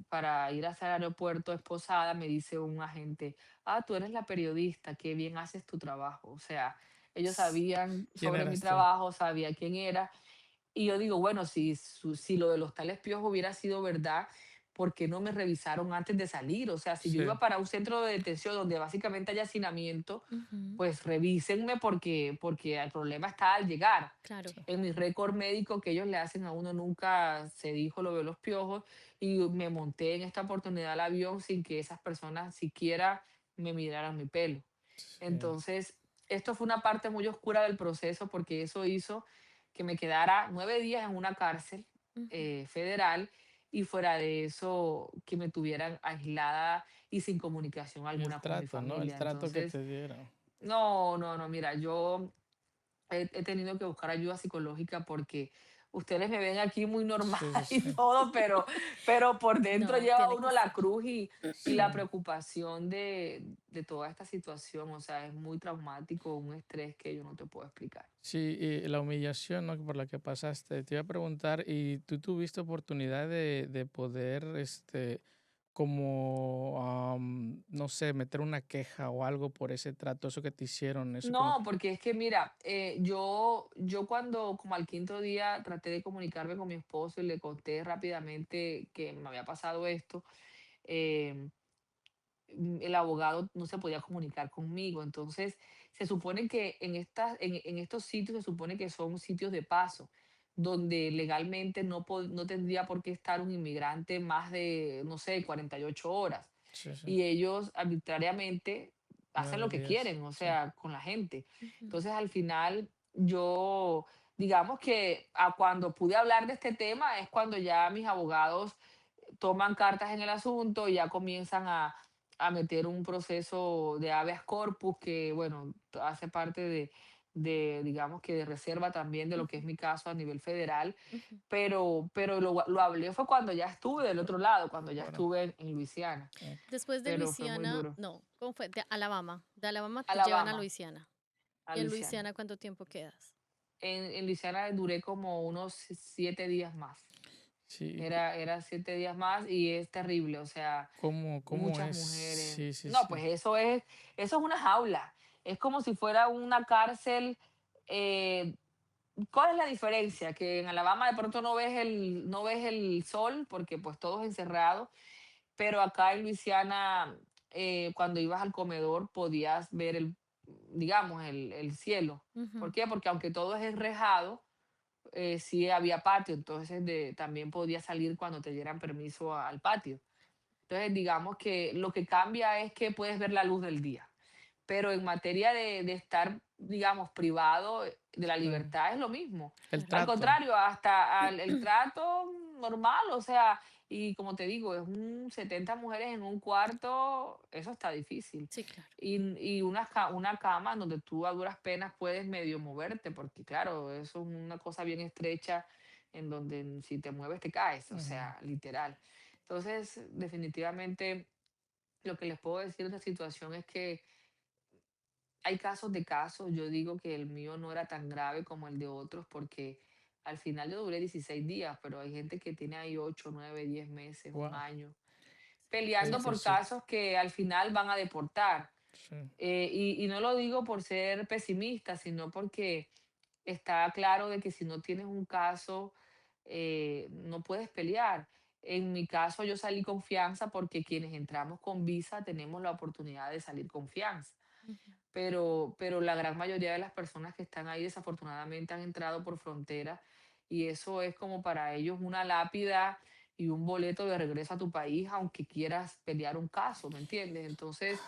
para ir hacia el aeropuerto esposada, me dice un agente: tú eres la periodista, qué bien haces tu trabajo. O sea, ellos sabían ¿Quién sobre mi eras tú? trabajo, sabía quién era, y yo digo, bueno, si lo de los tales piojos hubiera sido verdad, ¿por qué no me revisaron antes de salir? O sea, si yo iba Sí, para un centro de detención donde básicamente hay hacinamiento, Ujú. pues revísenme porque el problema está al llegar. Claro. sí, En mi récord médico que ellos le hacen a uno nunca se dijo lo de los piojos, y me monté en esta oportunidad al avión sin que esas personas siquiera me miraran mi pelo. sí. Entonces, esto fue una parte muy oscura del proceso porque eso hizo que me quedara 9 días en una cárcel Ujú. federal, y fuera de eso que me tuvieran aislada y sin comunicación Y el alguna con mi trato, ¿no? El familia. trato que Entonces, te dieron. no, no, no, mira, yo he tenido que buscar ayuda psicológica porque ustedes me ven aquí muy normal Sí, sí, y sí. todo, pero por dentro No, lleva tiene que uno la ser. cruz y Sí. la preocupación de toda esta situación. O sea, es muy traumático, un estrés que yo no te puedo explicar. Sí, y la humillación, ¿no? Por la que pasaste. Te iba a preguntar, ¿y tú tuviste oportunidad de poder, como, no sé, meter una queja o algo por ese trato, eso que te hicieron, eso como No, que, porque es que mira, yo cuando como al quinto día traté de comunicarme con mi esposo y le conté rápidamente que me había pasado esto, em, el abogado no se podía comunicar conmigo. Entonces, se supone que en estos sitios se supone que son sitios de paso, donde legalmente no tendría por qué estar un inmigrante más de, no sé, 48 horas. sí, sí, Y ellos arbitrariamente hacen lo nueve que días, quieren, o sí, sea, con la gente. Ujú. Entonces, al final, yo, digamos que cuando pude hablar de este tema es cuando ya mis abogados toman cartas en el asunto y ya comienzan a meter un proceso de habeas corpus que, bueno, hace parte digamos que de reserva también de lo que es Ujú. mi caso a nivel federal, Ujú. pero lo hablé fue cuando ya estuve del otro lado, cuando ya bueno, estuve en Luisiana, ok. Después de pero fue muy Luisiana, duro. no, ¿cómo fue? De Alabama. De Alabama te llevan a Alabama, Luisiana. a ¿Y en Luisiana. Luisiana cuánto tiempo quedas? En Luisiana duré como unos 7 días más. Sí, Era 7 días más y es terrible, o sea, ¿cómo muchas es? mujeres. Sí, sí, No, sí. pues eso es una jaula. Es como si fuera una cárcel. eh, ¿Cuál es la diferencia? Que en Alabama de pronto no ves el sol porque pues todo es encerrado, pero acá en Luisiana, cuando ibas al comedor podías ver digamos, el cielo. ¿Por Ujú. qué? Porque aunque todo es enrejado, sí había patio, entonces también podía salir cuando te dieran permiso al patio. Entonces, digamos que lo que cambia es que puedes ver la luz del día, pero en materia de estar, digamos, privado de la Sí. libertad es lo mismo. El Claro. Al trato. contrario, hasta el trato normal, o sea, y como te digo, es 70 mujeres en un cuarto, eso está difícil. Sí, claro. Y una cama donde tú a duras penas puedes medio moverte, porque claro, eso es una cosa bien estrecha en donde si te mueves te caes, o Ujú. sea, literal. Entonces, definitivamente, lo que les puedo decir de esta situación es que hay casos de casos. Yo digo que el mío no era tan grave como el de otros porque al final yo duré 16 días, pero hay gente que tiene ahí 8, 9, 10 meses, un Wow, año, qué peleando por difícil. casos que al final van a deportar. Sí, Y no lo digo por ser pesimista, sino porque está claro de que si no tienes un caso, no puedes pelear. En mi caso, yo salí con fianza porque quienes entramos con visa tenemos la oportunidad de salir con fianza. Ujú. Pero la gran mayoría de las personas que están ahí desafortunadamente han entrado por frontera, y eso es como para ellos una lápida y un boleto de regreso a tu país, aunque quieras pelear un caso, ¿me entiendes? Entonces,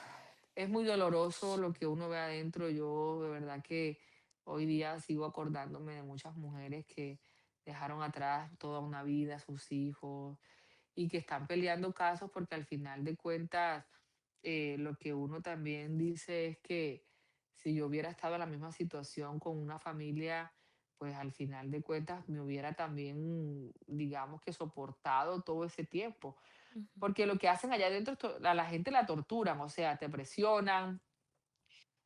es muy doloroso lo que uno ve adentro. Yo de verdad que Hoy día sigo acordándome de muchas mujeres que dejaron atrás toda una vida, sus hijos, y que están peleando casos porque al final de cuentas lo que uno también dice es que si yo hubiera estado en la misma situación con una familia, pues al final de cuentas me hubiera también, digamos que soportado todo ese tiempo. Ujú. Porque lo que hacen allá adentro, a la gente la torturan, o sea, te presionan,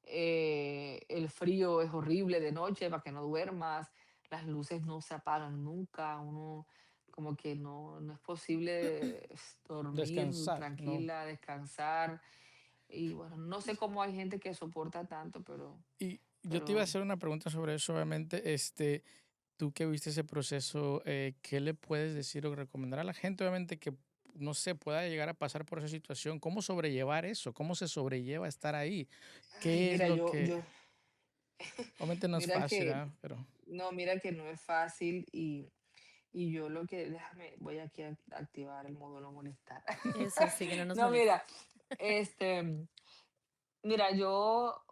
el frío es horrible de noche para que no duermas, las luces no se apagan nunca, uno como que no es posible dormir Descansar, no. tranquila, descansar. Y bueno, no sé cómo hay gente que soporta tanto, Y yo te iba a pero hacer una pregunta sobre eso, obviamente, tú que viste ese proceso, ¿qué le puedes decir o recomendar a la gente, obviamente, que no se pueda llegar a pasar por esa situación? ¿Cómo sobrellevar eso? ¿Cómo se sobrelleva estar ahí? ay, ¿Qué es mira, lo que, obviamente no es mira fácil, que, ¿ah? Pero, no, mira que no es fácil y yo lo que, déjame, voy aquí a activar el modo no molestar. Eso sí, que no nos No, moleste. mira, este, mira,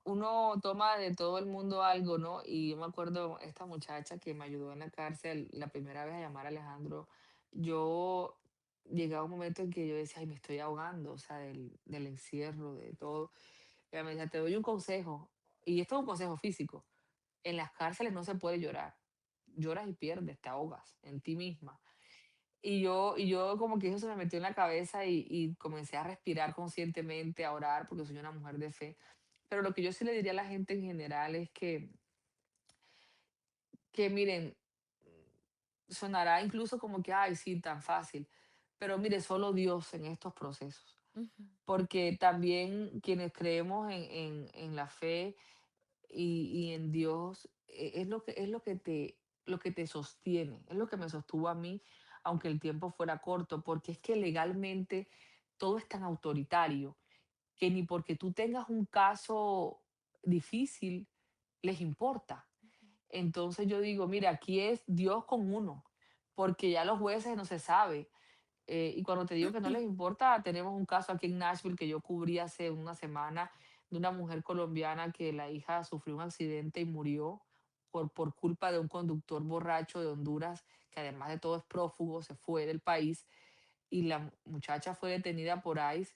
uno toma de todo el mundo algo, ¿no? Y yo me acuerdo esta muchacha que me ayudó en la cárcel la primera vez a llamar a Alejandro. Yo llegaba un momento en que yo decía, ay, me estoy ahogando, o sea, del encierro, de todo. Y ella me decía, te doy un consejo. Y esto es un consejo físico. En las cárceles no se puede llorar. Lloras y pierdes, te ahogas en ti misma. Y yo como que eso se me metió en la cabeza y comencé a respirar conscientemente, a orar, porque soy una mujer de fe. Pero lo que yo sí le diría a la gente en general es que miren, sonará incluso como que, ay, sí, tan fácil. Pero mire, solo Dios en estos procesos. Ujú, Porque también quienes creemos en la fe y en Dios es lo que te sostiene, es lo que me sostuvo a mí, aunque el tiempo fuera corto, porque es que legalmente todo es tan autoritario que ni porque tú tengas un caso difícil les importa. ujú. Entonces yo digo, mira, aquí es Dios con uno, porque ya los jueces no se sabe. Y cuando te digo que no les importa, tenemos un caso aquí en Nashville que yo cubrí hace una semana de una mujer colombiana que la hija sufrió un accidente y murió por culpa de un conductor borracho de Honduras, que además de todo es prófugo, se fue del país y la muchacha fue detenida por ICE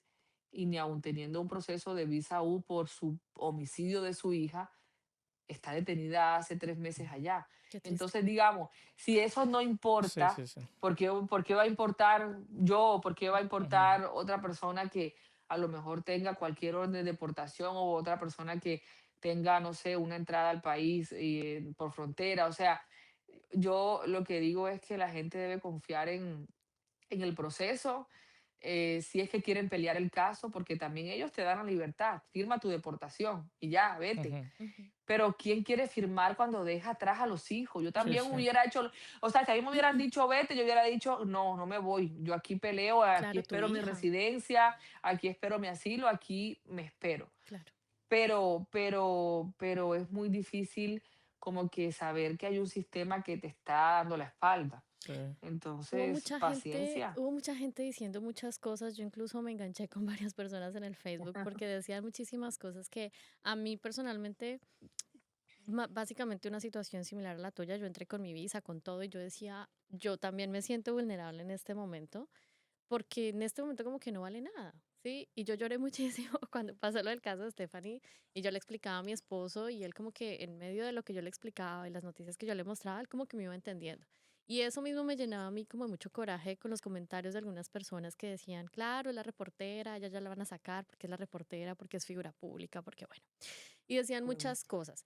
y ni aun teniendo un proceso de visa U por su homicidio de su hija, está detenida hace 3 meses allá. Qué triste. Entonces, digamos, si eso no sí, importa, sí, sí. ¿por qué va a importar yo? ¿Por qué va a Ujú. importar otra persona que a lo mejor tenga cualquier orden de deportación o otra persona que tenga, no sé, una entrada al país por frontera? O sea, yo lo que digo es que la gente debe confiar en el proceso, si es que quieren pelear el caso, porque también ellos te dan la libertad, firma tu deportación y ya, vete. Ujú. Ujú. Pero ¿quién quiere firmar cuando deja atrás a los hijos? Yo Sí, también sí. hubiera hecho, o sea, si a mí me hubieran dicho vete, yo hubiera dicho no, no me voy. Yo aquí peleo, aquí Claro, tu espero mi hija. residencia, aquí espero mi asilo, aquí me espero. Claro. Pero es muy difícil como que saber que hay un sistema que te está dando la espalda. Sí. Entonces, paciencia. Hubo mucha gente diciendo muchas cosas. Yo incluso me enganché con varias personas en el Facebook porque decían muchísimas cosas que a mí personalmente, básicamente una situación similar a la tuya, yo entré con mi visa, con todo, y yo decía, yo también me siento vulnerable en este momento, porque en este momento como que no vale nada, ¿sí? Y yo lloré muchísimo cuando pasó lo del caso de Stephanie y yo le explicaba a mi esposo y él como que en medio de lo que yo le explicaba y las noticias que yo le mostraba, él como que me iba entendiendo. Y eso mismo me llenaba a mí como de mucho coraje con los comentarios de algunas personas que decían, claro, es la reportera, ella ya la van a sacar porque es la reportera, porque es figura pública, porque bueno. Y decían Mm, muchas cosas.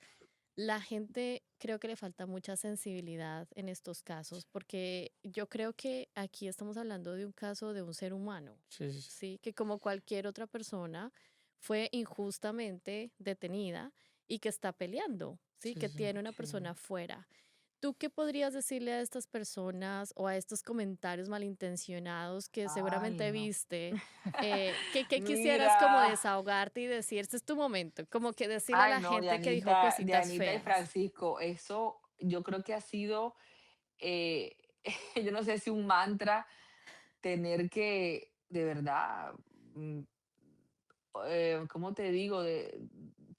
La gente creo que le falta mucha sensibilidad en estos casos, porque yo creo que aquí estamos hablando de un caso de un ser humano, Sí, sí, sí. ¿sí? Que como cualquier otra persona fue injustamente detenida y que está peleando, ¿sí? Sí, Que sí. tiene una sí. persona fuera. ¿Tú qué podrías decirle a estas personas o a estos comentarios malintencionados que Ay, seguramente no. viste? Que quisieras como Mira. desahogarte y decir, este es tu momento, como que decirle a Ay, la no, gente que dijo cositas Dianita y feas. Francisco, eso yo creo que ha sido, eh, yo no sé si un mantra, tener que, de verdad, ¿cómo te digo?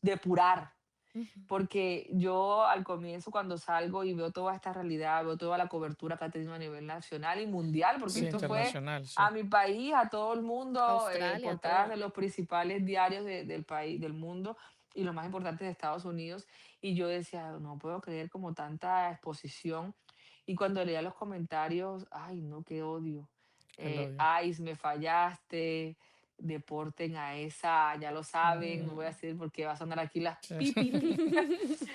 Depurar. Ujú. porque yo al comienzo cuando salgo y veo toda esta realidad, veo toda la cobertura que ha tenido a nivel nacional y mundial, porque Sí, esto fue internacional, a sí. mi país, a todo el mundo, Australia, portadas todo. de los principales diarios del país, del mundo y los más importantes de Estados Unidos. Y yo decía, no puedo creer como tanta exposición. Y cuando leía los comentarios, ay, no, qué odio. El odio. Ice, me fallaste, deporten a esa, ya lo saben, no voy a Mm, decir porque va a sonar aquí las sí. pipi.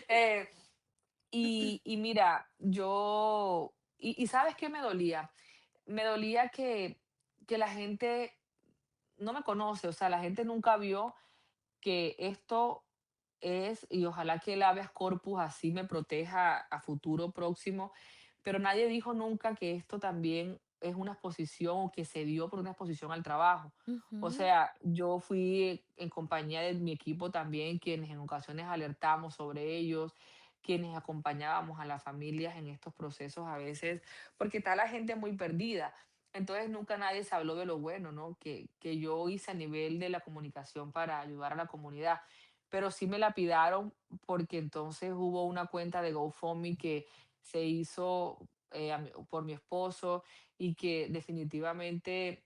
Eh, y mira, y ¿sabes qué me dolía? Me dolía que la gente no me conoce, o sea, la gente nunca vio que esto es, y ojalá que el habeas corpus así me proteja a futuro próximo, pero nadie dijo nunca que esto también es una exposición o que se dio por una exposición al trabajo. O Ujú, sea, yo fui en compañía de mi equipo también, quienes en ocasiones alertamos sobre ellos, quienes acompañábamos a las familias en estos procesos a veces, porque está la gente muy perdida. Entonces nunca nadie se habló de lo bueno, ¿no? Que yo hice a nivel de la comunicación para ayudar a la comunidad. Pero sí me lapidaron porque entonces hubo una cuenta de GoFundMe que se hizo por mi esposo y que definitivamente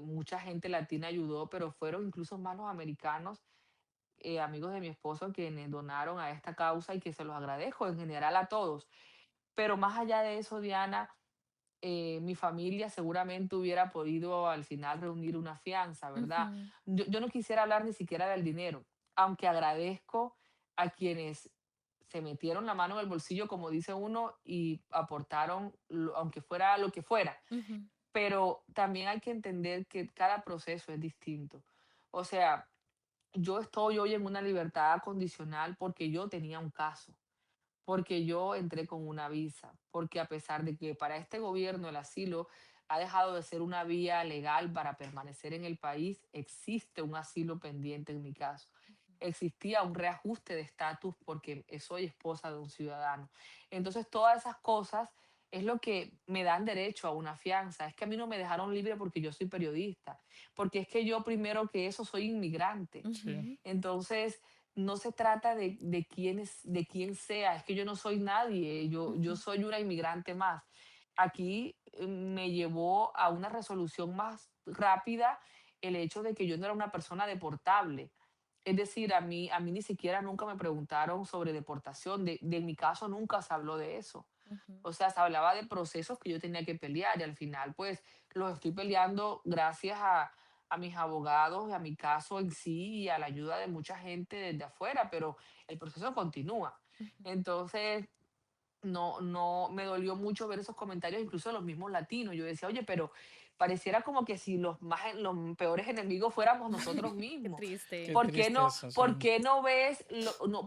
mucha gente latina ayudó, pero fueron incluso más los americanos, amigos de mi esposo, quienes donaron a esta causa y que se los agradezco en general a todos. Pero más allá de eso, Diana, mi familia seguramente hubiera podido al final reunir una fianza, ¿verdad? ujú, Yo no quisiera hablar ni siquiera del dinero, aunque agradezco a quienes se metieron la mano en el bolsillo, como dice uno, y aportaron, aunque fuera lo que fuera. ujú, Pero también hay que entender que cada proceso es distinto. O sea, yo estoy hoy en una libertad condicional porque yo tenía un caso, porque yo entré con una visa, porque a pesar de que para este gobierno el asilo ha dejado de ser una vía legal para permanecer en el país, existe un asilo pendiente en mi caso. Existía un reajuste de estatus porque soy esposa de un ciudadano. Entonces, todas esas cosas es lo que me dan derecho a una fianza. Es que a mí no me dejaron libre porque yo soy periodista, porque es que yo primero que eso soy inmigrante. Sí, ujú, Entonces, no se trata de quién sea, es que yo no soy nadie, yo ujú, soy una inmigrante más. Aquí me llevó a una resolución más rápida el hecho de que yo no era una persona deportable. Es decir, a mí ni siquiera nunca me preguntaron sobre deportación, de mi caso nunca se habló de eso. ujú. O sea, se hablaba de procesos que yo tenía que pelear y al final, pues, los estoy peleando gracias a mis abogados y a mi caso en sí y a la ayuda de mucha gente desde afuera, pero el proceso continúa. Ujú. Entonces, no, me dolió mucho ver esos comentarios, incluso de los mismos latinos. Yo decía, oye, pero pareciera como que si los peores enemigos fuéramos nosotros Qué mismos. qué triste. triste eso, sí. ¿Por qué no ves,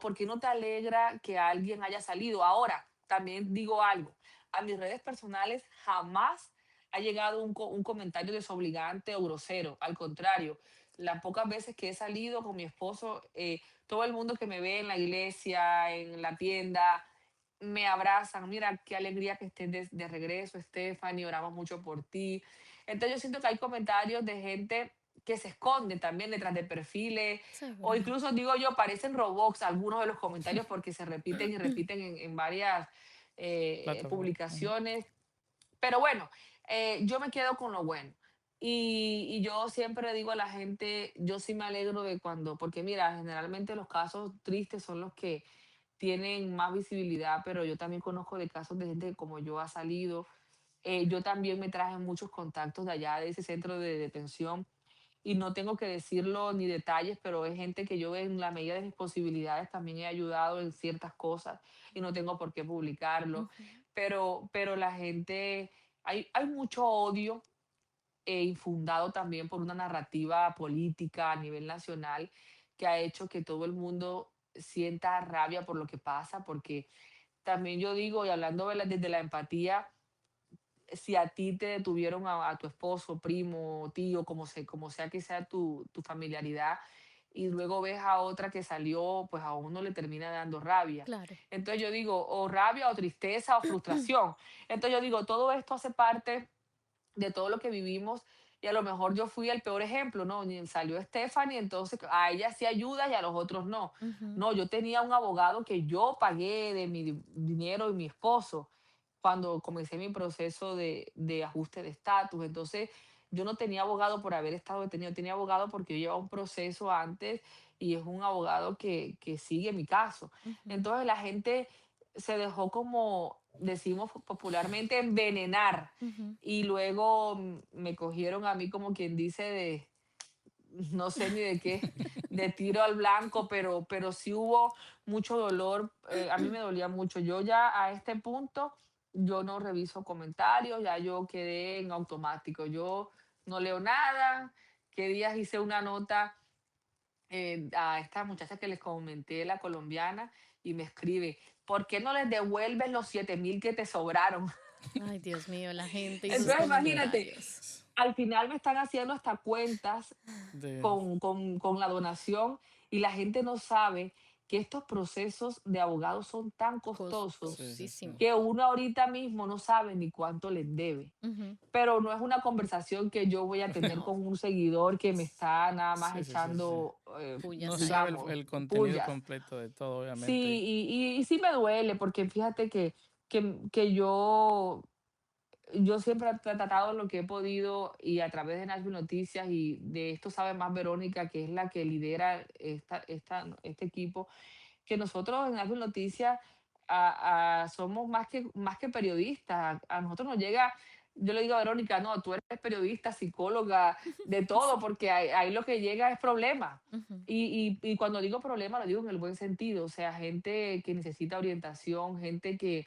por qué no te alegra que alguien haya salido? Ahora, también digo algo, a mis redes personales jamás ha llegado un comentario desobligante o grosero. Al contrario, las pocas veces que he salido con mi esposo, todo el mundo que me ve en la iglesia, en la tienda, me abrazan. Mira, qué alegría que estés de regreso, Stephanie, oramos mucho por ti. Entonces yo siento que hay comentarios de gente que se esconde también detrás de perfiles, o Seguramente. incluso digo yo, parecen robots algunos de los comentarios porque se repiten y repiten en varias Plataforma. Ujú. publicaciones. Pero bueno, yo me quedo con lo bueno. Y yo siempre digo a la gente, yo sí me alegro de cuando, porque mira, generalmente los casos tristes son los que tienen más visibilidad, pero yo también conozco de casos de gente que como yo ha salido. Yo también me traje muchos contactos de allá, de ese centro de detención, y no tengo que decirlo ni detalles, pero es gente que yo en la medida de mis posibilidades también he ayudado en ciertas cosas y no tengo por qué publicarlo. Ujú. Pero la gente, hay mucho odio infundado también por una narrativa política a nivel nacional que ha hecho que todo el mundo sienta rabia por lo que pasa, porque también yo digo, y hablando desde la empatía, si a ti te detuvieron a tu esposo, primo, tío, como sea que sea tu familiaridad, y luego ves a otra que salió, pues a uno le termina dando rabia. Claro. Entonces yo digo, o rabia o tristeza o frustración. Entonces yo digo, todo esto hace parte de todo lo que vivimos y a lo mejor yo fui el peor ejemplo, ¿no? Salió Stephanie, entonces a ella sí ayuda y a los otros no. Ujú, No, yo tenía un abogado que yo pagué de mi dinero y mi esposo cuando comencé mi proceso de ajuste de estatus. Entonces, yo no tenía abogado por haber estado detenido, tenía abogado porque yo llevaba un proceso antes y es un abogado que sigue mi caso. ujú, Entonces, la gente se dejó como decimos popularmente, envenenar. ujú. Y luego me cogieron a mí como quien dice de, no sé ni de qué, de tiro al blanco, pero sí hubo mucho dolor. A mí me dolía mucho. Yo ya a este punto, yo no reviso comentarios, ya yo quedé en automático. Yo no leo nada. ¿Qué días hice una nota a esta muchacha que les comenté, la colombiana, y me escribe, ¿por qué no les devuelves los 7.000 que te sobraron? Ay, Dios mío, la gente y sus Entonces, De, imagínate, comentarios. al final me están haciendo hasta cuentas de, con la donación y la gente no sabe que estos procesos de abogados son tan costosos sí, sí, sí. Costosísimo. que uno ahorita mismo no sabe ni cuánto les debe. Ujú. Pero no es una conversación que yo voy a tener No, con un seguidor que me está nada más Sí, sí, sí, sí. echando, No pullas sabe ahí. digamos, el contenido pullas. completo de todo, Sí, obviamente. y sí me duele, porque fíjate que yo siempre he tratado lo que he podido y a través de Nashville Noticias y de esto sabe más Verónica, que es la que lidera este equipo, que nosotros en Nashville Noticias somos más que periodistas. A nosotros nos llega, yo le digo a Verónica, no, tú eres periodista, psicóloga, de todo, Sí. porque ahí lo que llega es problema. Ujú. Y cuando digo problema, lo digo en el buen sentido, o sea, gente que necesita orientación, gente que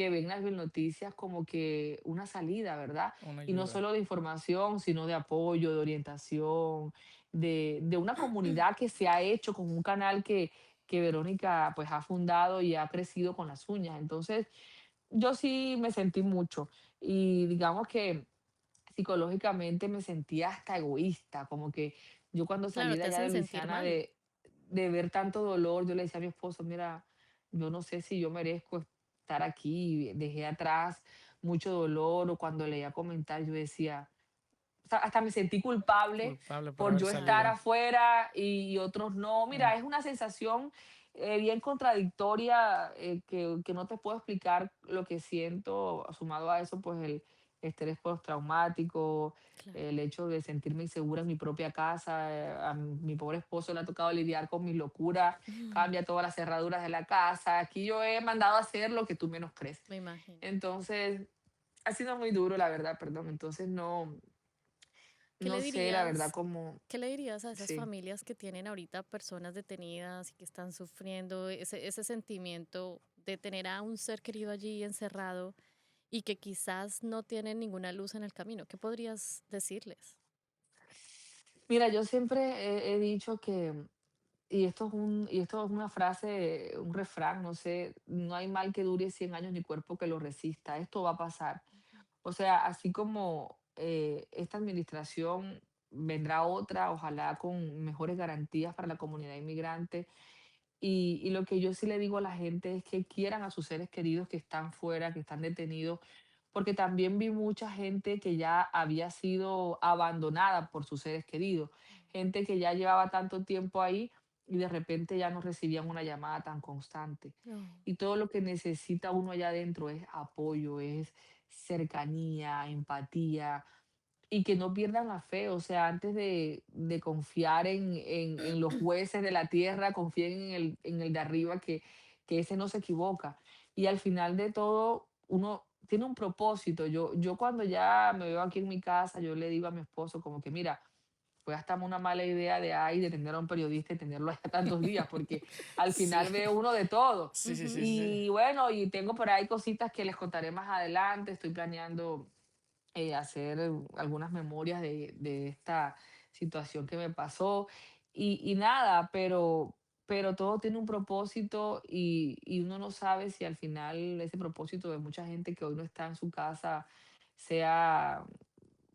ven las noticias como que una salida, ¿verdad? Una Y no ayuda. solo de información, sino de apoyo, de orientación, de una comunidad que se ha hecho con un canal que Verónica pues ha fundado y ha crecido con las uñas. Entonces, yo sí me sentí mucho y digamos que psicológicamente me sentía hasta egoísta, como que yo cuando salí Claro, de te allá de hacen sentir Luisiana mal. de ver tanto dolor, yo le decía a mi esposo, mira, yo no sé si yo merezco estar aquí, dejé atrás mucho dolor o cuando leía comentarios yo decía, o sea, hasta me sentí culpable Culpable por por haber yo estar salido. afuera y otros no. Mm, Mira, es una sensación bien contradictoria que no te puedo explicar lo que siento. Sumado a eso, pues el estrés postraumático, Claro. el hecho de sentirme insegura en mi propia casa. A mi pobre esposo le ha tocado lidiar con mis locuras, Mm, cambia todas las cerraduras de la casa. Aquí yo he mandado a hacer lo que tú menos crees. me imagino. Entonces, ha sido muy duro, la verdad, perdón. Entonces, no. ¿Qué le No sé, la verdad, dirías? como ¿Qué le dirías a esas sí. familias que tienen ahorita personas detenidas y que están sufriendo ese sentimiento de tener a un ser querido allí encerrado y que quizás no tienen ninguna luz en el camino? ¿Qué podrías decirles? Mira, yo siempre he dicho que, y esto es una frase, un refrán, no sé, no hay mal que dure 100 años ni cuerpo que lo resista. Esto va a pasar. O sea, así como esta administración vendrá otra, ojalá con mejores garantías para la comunidad inmigrante. Y lo que yo sí le digo a la gente es que quieran a sus seres queridos que están fuera, que están detenidos, porque también vi mucha gente que ya había sido abandonada por sus seres queridos, gente que ya llevaba tanto tiempo ahí y de repente ya no recibían una llamada tan constante. No. Y todo lo que necesita uno allá adentro es apoyo, es cercanía, empatía, y que no pierdan la fe, o sea, antes de confiar en los jueces de la tierra, confíen en el de arriba, que ese no se equivoca. Y al final de todo, uno tiene un propósito. Yo cuando ya me veo aquí en mi casa, yo le digo a mi esposo como que, mira, fue hasta una mala idea de ahí de tener a un periodista y tenerlo allá tantos días, porque al Sí, final ve uno de todo. sí, sí, Ujú. sí, sí. Y bueno, y tengo por ahí cositas que les contaré más adelante, estoy planeando hacer algunas memorias de esta situación que me pasó y nada, pero todo tiene un propósito y uno no sabe si al final ese propósito de mucha gente que hoy no está en su casa sea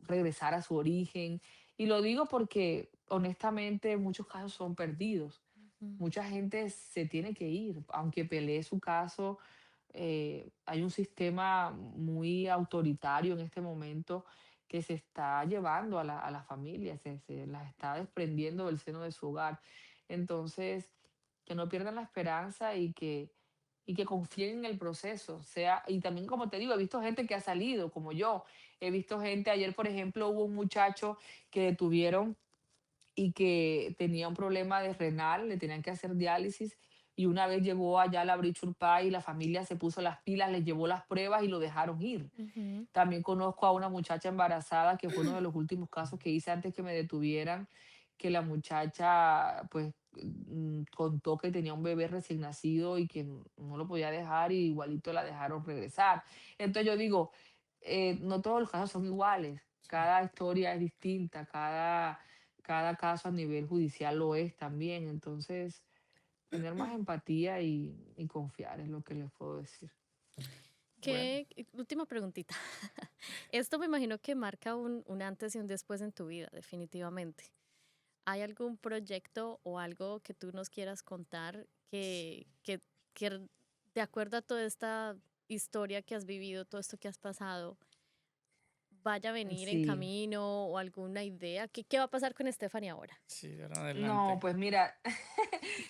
regresar a su origen. Y lo digo porque honestamente muchos casos son perdidos. Mm. Mucha gente se tiene que ir, aunque pelee su caso. Hay un sistema muy autoritario en este momento que se está llevando a la familia, se las está desprendiendo del seno de su hogar. Entonces, que no pierdan la esperanza y que confíen en el proceso. Sea, y también, como te digo, he visto gente que ha salido, como yo. He visto gente, ayer, por ejemplo, hubo un muchacho que detuvieron y que tenía un problema de renal, le tenían que hacer diálisis. Y una vez llegó allá a la Brichurpá y la familia se puso las pilas, les llevó las pruebas y lo dejaron ir. Ujú. También conozco a una muchacha embarazada, que fue uno de los últimos casos que hice antes que me detuvieran, que la muchacha pues contó que tenía un bebé recién nacido y que no lo podía dejar y igualito la dejaron regresar. Entonces yo digo, no todos los casos son iguales, Sí. cada historia es distinta, cada caso a nivel judicial lo es también. Entonces, tener más empatía y confiar es lo que les puedo decir. Bueno, Última preguntita. Esto me imagino que marca un antes y un después en tu vida, definitivamente. ¿Hay algún proyecto o algo que tú nos quieras contar que de acuerdo a toda esta historia que has vivido, todo esto que has pasado, vaya a venir en Sí. camino o alguna idea? ¿Qué va a pasar con Stephanie ahora? sí, de ahora en No, adelante. pues mira,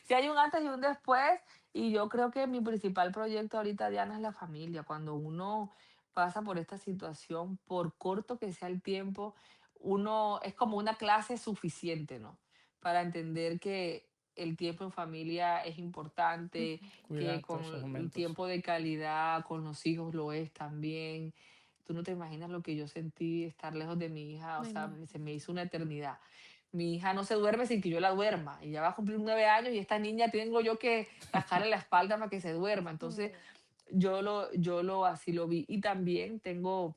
si hay un antes y un después, y yo creo que mi principal proyecto ahorita, Diana, es la familia. Cuando uno pasa por esta situación, por corto que sea el tiempo, uno es como una clase suficiente, ¿no? Para entender que el tiempo en familia es importante, Ujú. que Cuidar con todos esos el momentos. tiempo de calidad con los hijos lo es también. Tú no te imaginas lo que yo sentí estar lejos de mi hija, o Me sea, imagino. se me hizo una eternidad. Mi hija no se duerme sin que yo la duerma. Y ya va a cumplir 9 años y esta niña tengo yo que rascarle la espalda para que se duerma. Entonces, Oh. así lo vi. Y también tengo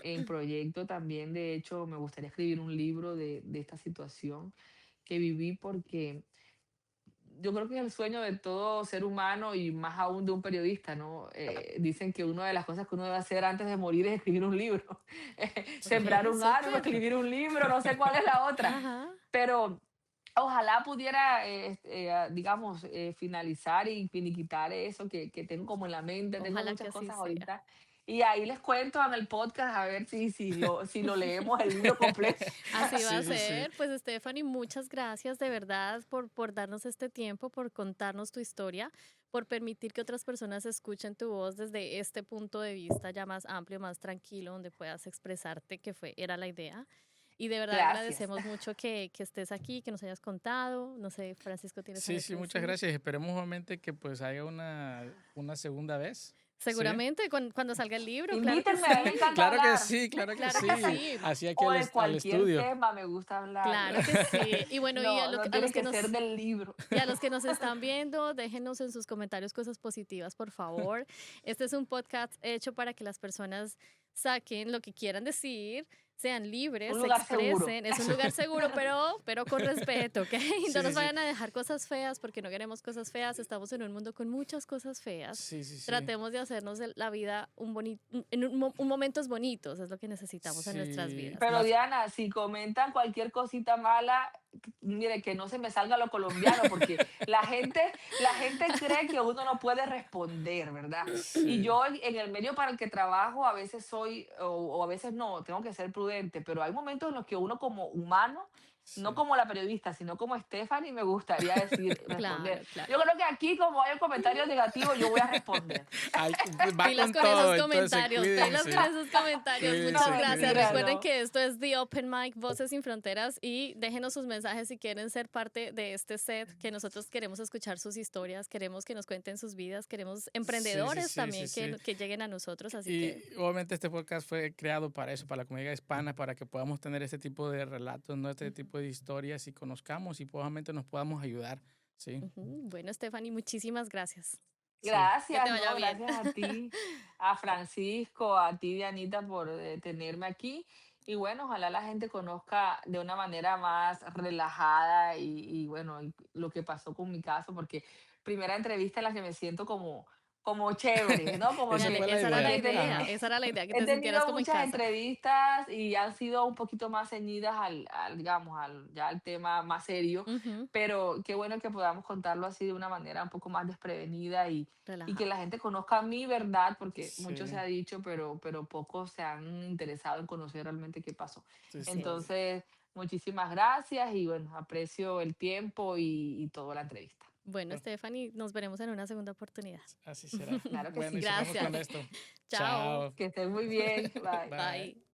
en proyecto, también de hecho, me gustaría escribir un libro de esta situación que viví porque yo creo que es el sueño de todo ser humano y más aún de un periodista, ¿no? Dicen que una de las cosas que uno debe hacer antes de morir es escribir un libro. Sembrar Ok, un árbol, súper. escribir un libro, no sé cuál es la otra. Ajá. Pero ojalá pudiera, digamos, finalizar y finiquitar eso que tengo como en la mente. Tengo Ojalá que muchas así cosas sea. ahorita. Y ahí les cuento en el podcast a ver si lo leemos el libro completo. Así va a Sí, sí, sí. ser. Pues Stephanie, muchas gracias de verdad por darnos este tiempo, por contarnos tu historia, por permitir que otras personas escuchen tu voz desde este punto de vista ya más amplio, más tranquilo, donde puedas expresarte, era la idea. Y de verdad Gracias. agradecemos mucho que estés aquí, que nos hayas contado. No sé, Francisco, ¿tienes Sí, algo sí, que muchas decir? gracias. Esperemos nuevamente que pues haya una segunda vez. ¿Sí? Seguramente cuando salga el libro, claro que Invítenme, a mí me sí. encanta Claro que hablar. sí, claro que Claro que sí. sí. Así aquí O de al cualquier estudio. tema me gusta hablar. Claro que sí. Y bueno, y No, no a tiene los que que ser nos del libro. Y a los que nos están viendo, déjenos en sus comentarios cosas positivas, por favor. Este es un podcast hecho para que las personas saquen lo que quieran decir, sean libres, Un se lugar seguro. expresen. Es un lugar seguro, pero con respeto, ¿ok? No Sí, sí, nos sí. vayan a dejar cosas feas porque no queremos cosas feas. Estamos en un mundo con muchas cosas feas. Sí, sí, sí. Tratemos de hacernos la vida un momentos bonitos, es lo que necesitamos en nuestras Sí. vidas. Pero Diana, si comentan cualquier cosita mala, mire, que no se me salga lo colombiano, porque la gente cree que uno no puede responder, ¿verdad? Y Sí, yo en el medio para el que trabajo a veces o a veces no, tengo que ser prudente, pero hay momentos en los que uno como humano, no sí. como la periodista, sino como Stephanie, me gustaría responder. Claro, claro. Yo creo que aquí, como hay un comentario negativo, yo voy a responder. Ay, va Pilas con con esos todo, entonces comentarios, pilas con cuídense. esos comentarios. No, Muchas Cuídense, gracias. mentira, cuídense. Recuerden ¿no? que esto es The Open Mic, Voces sin Fronteras, y déjenos sus mensajes si quieren ser parte de este set, que nosotros queremos escuchar sus historias, queremos que nos cuenten sus vidas, queremos Sí, sí, emprendedores sí, sí, también sí. que lleguen a nosotros, así Y que obviamente este podcast fue creado para eso, para la comunidad hispana, para que podamos tener este tipo de relatos, ¿no? Este ujú, tipo de historias y conozcamos y obviamente nos podamos ayudar, ¿sí? ujú. Bueno, Stephanie, muchísimas gracias. Sí. Que te Gracias, vaya no, bien. gracias a ti, a Francisco, a ti, Dianita, por tenerme aquí. Y bueno, ojalá la gente conozca de una manera más relajada y bueno, lo que pasó con mi caso, porque primera entrevista en la que me siento como como chévere, ¿no? Como Esa que fue la Esa era la idea. idea, Ajá. esa era la idea, que he te sintieras tenido como en muchas casa. entrevistas y han sido un poquito más ceñidas digamos, ya al tema más serio, Ujú, pero qué bueno que podamos contarlo así de una manera un poco más desprevenida y que relajado. la gente conozca mi verdad, porque mucho se Sí, ha dicho, pero pocos se han interesado en conocer realmente qué pasó. sí, Así es. sí. Entonces, muchísimas gracias y bueno, aprecio el tiempo y toda la entrevista. Bueno, Bueno, Stephanie, nos veremos en una segunda oportunidad. así será. Claro que Bueno, y sí. cerramos Gracias. con esto. Chao. Chao. Que estés muy bien. Bye. Bye. Bye.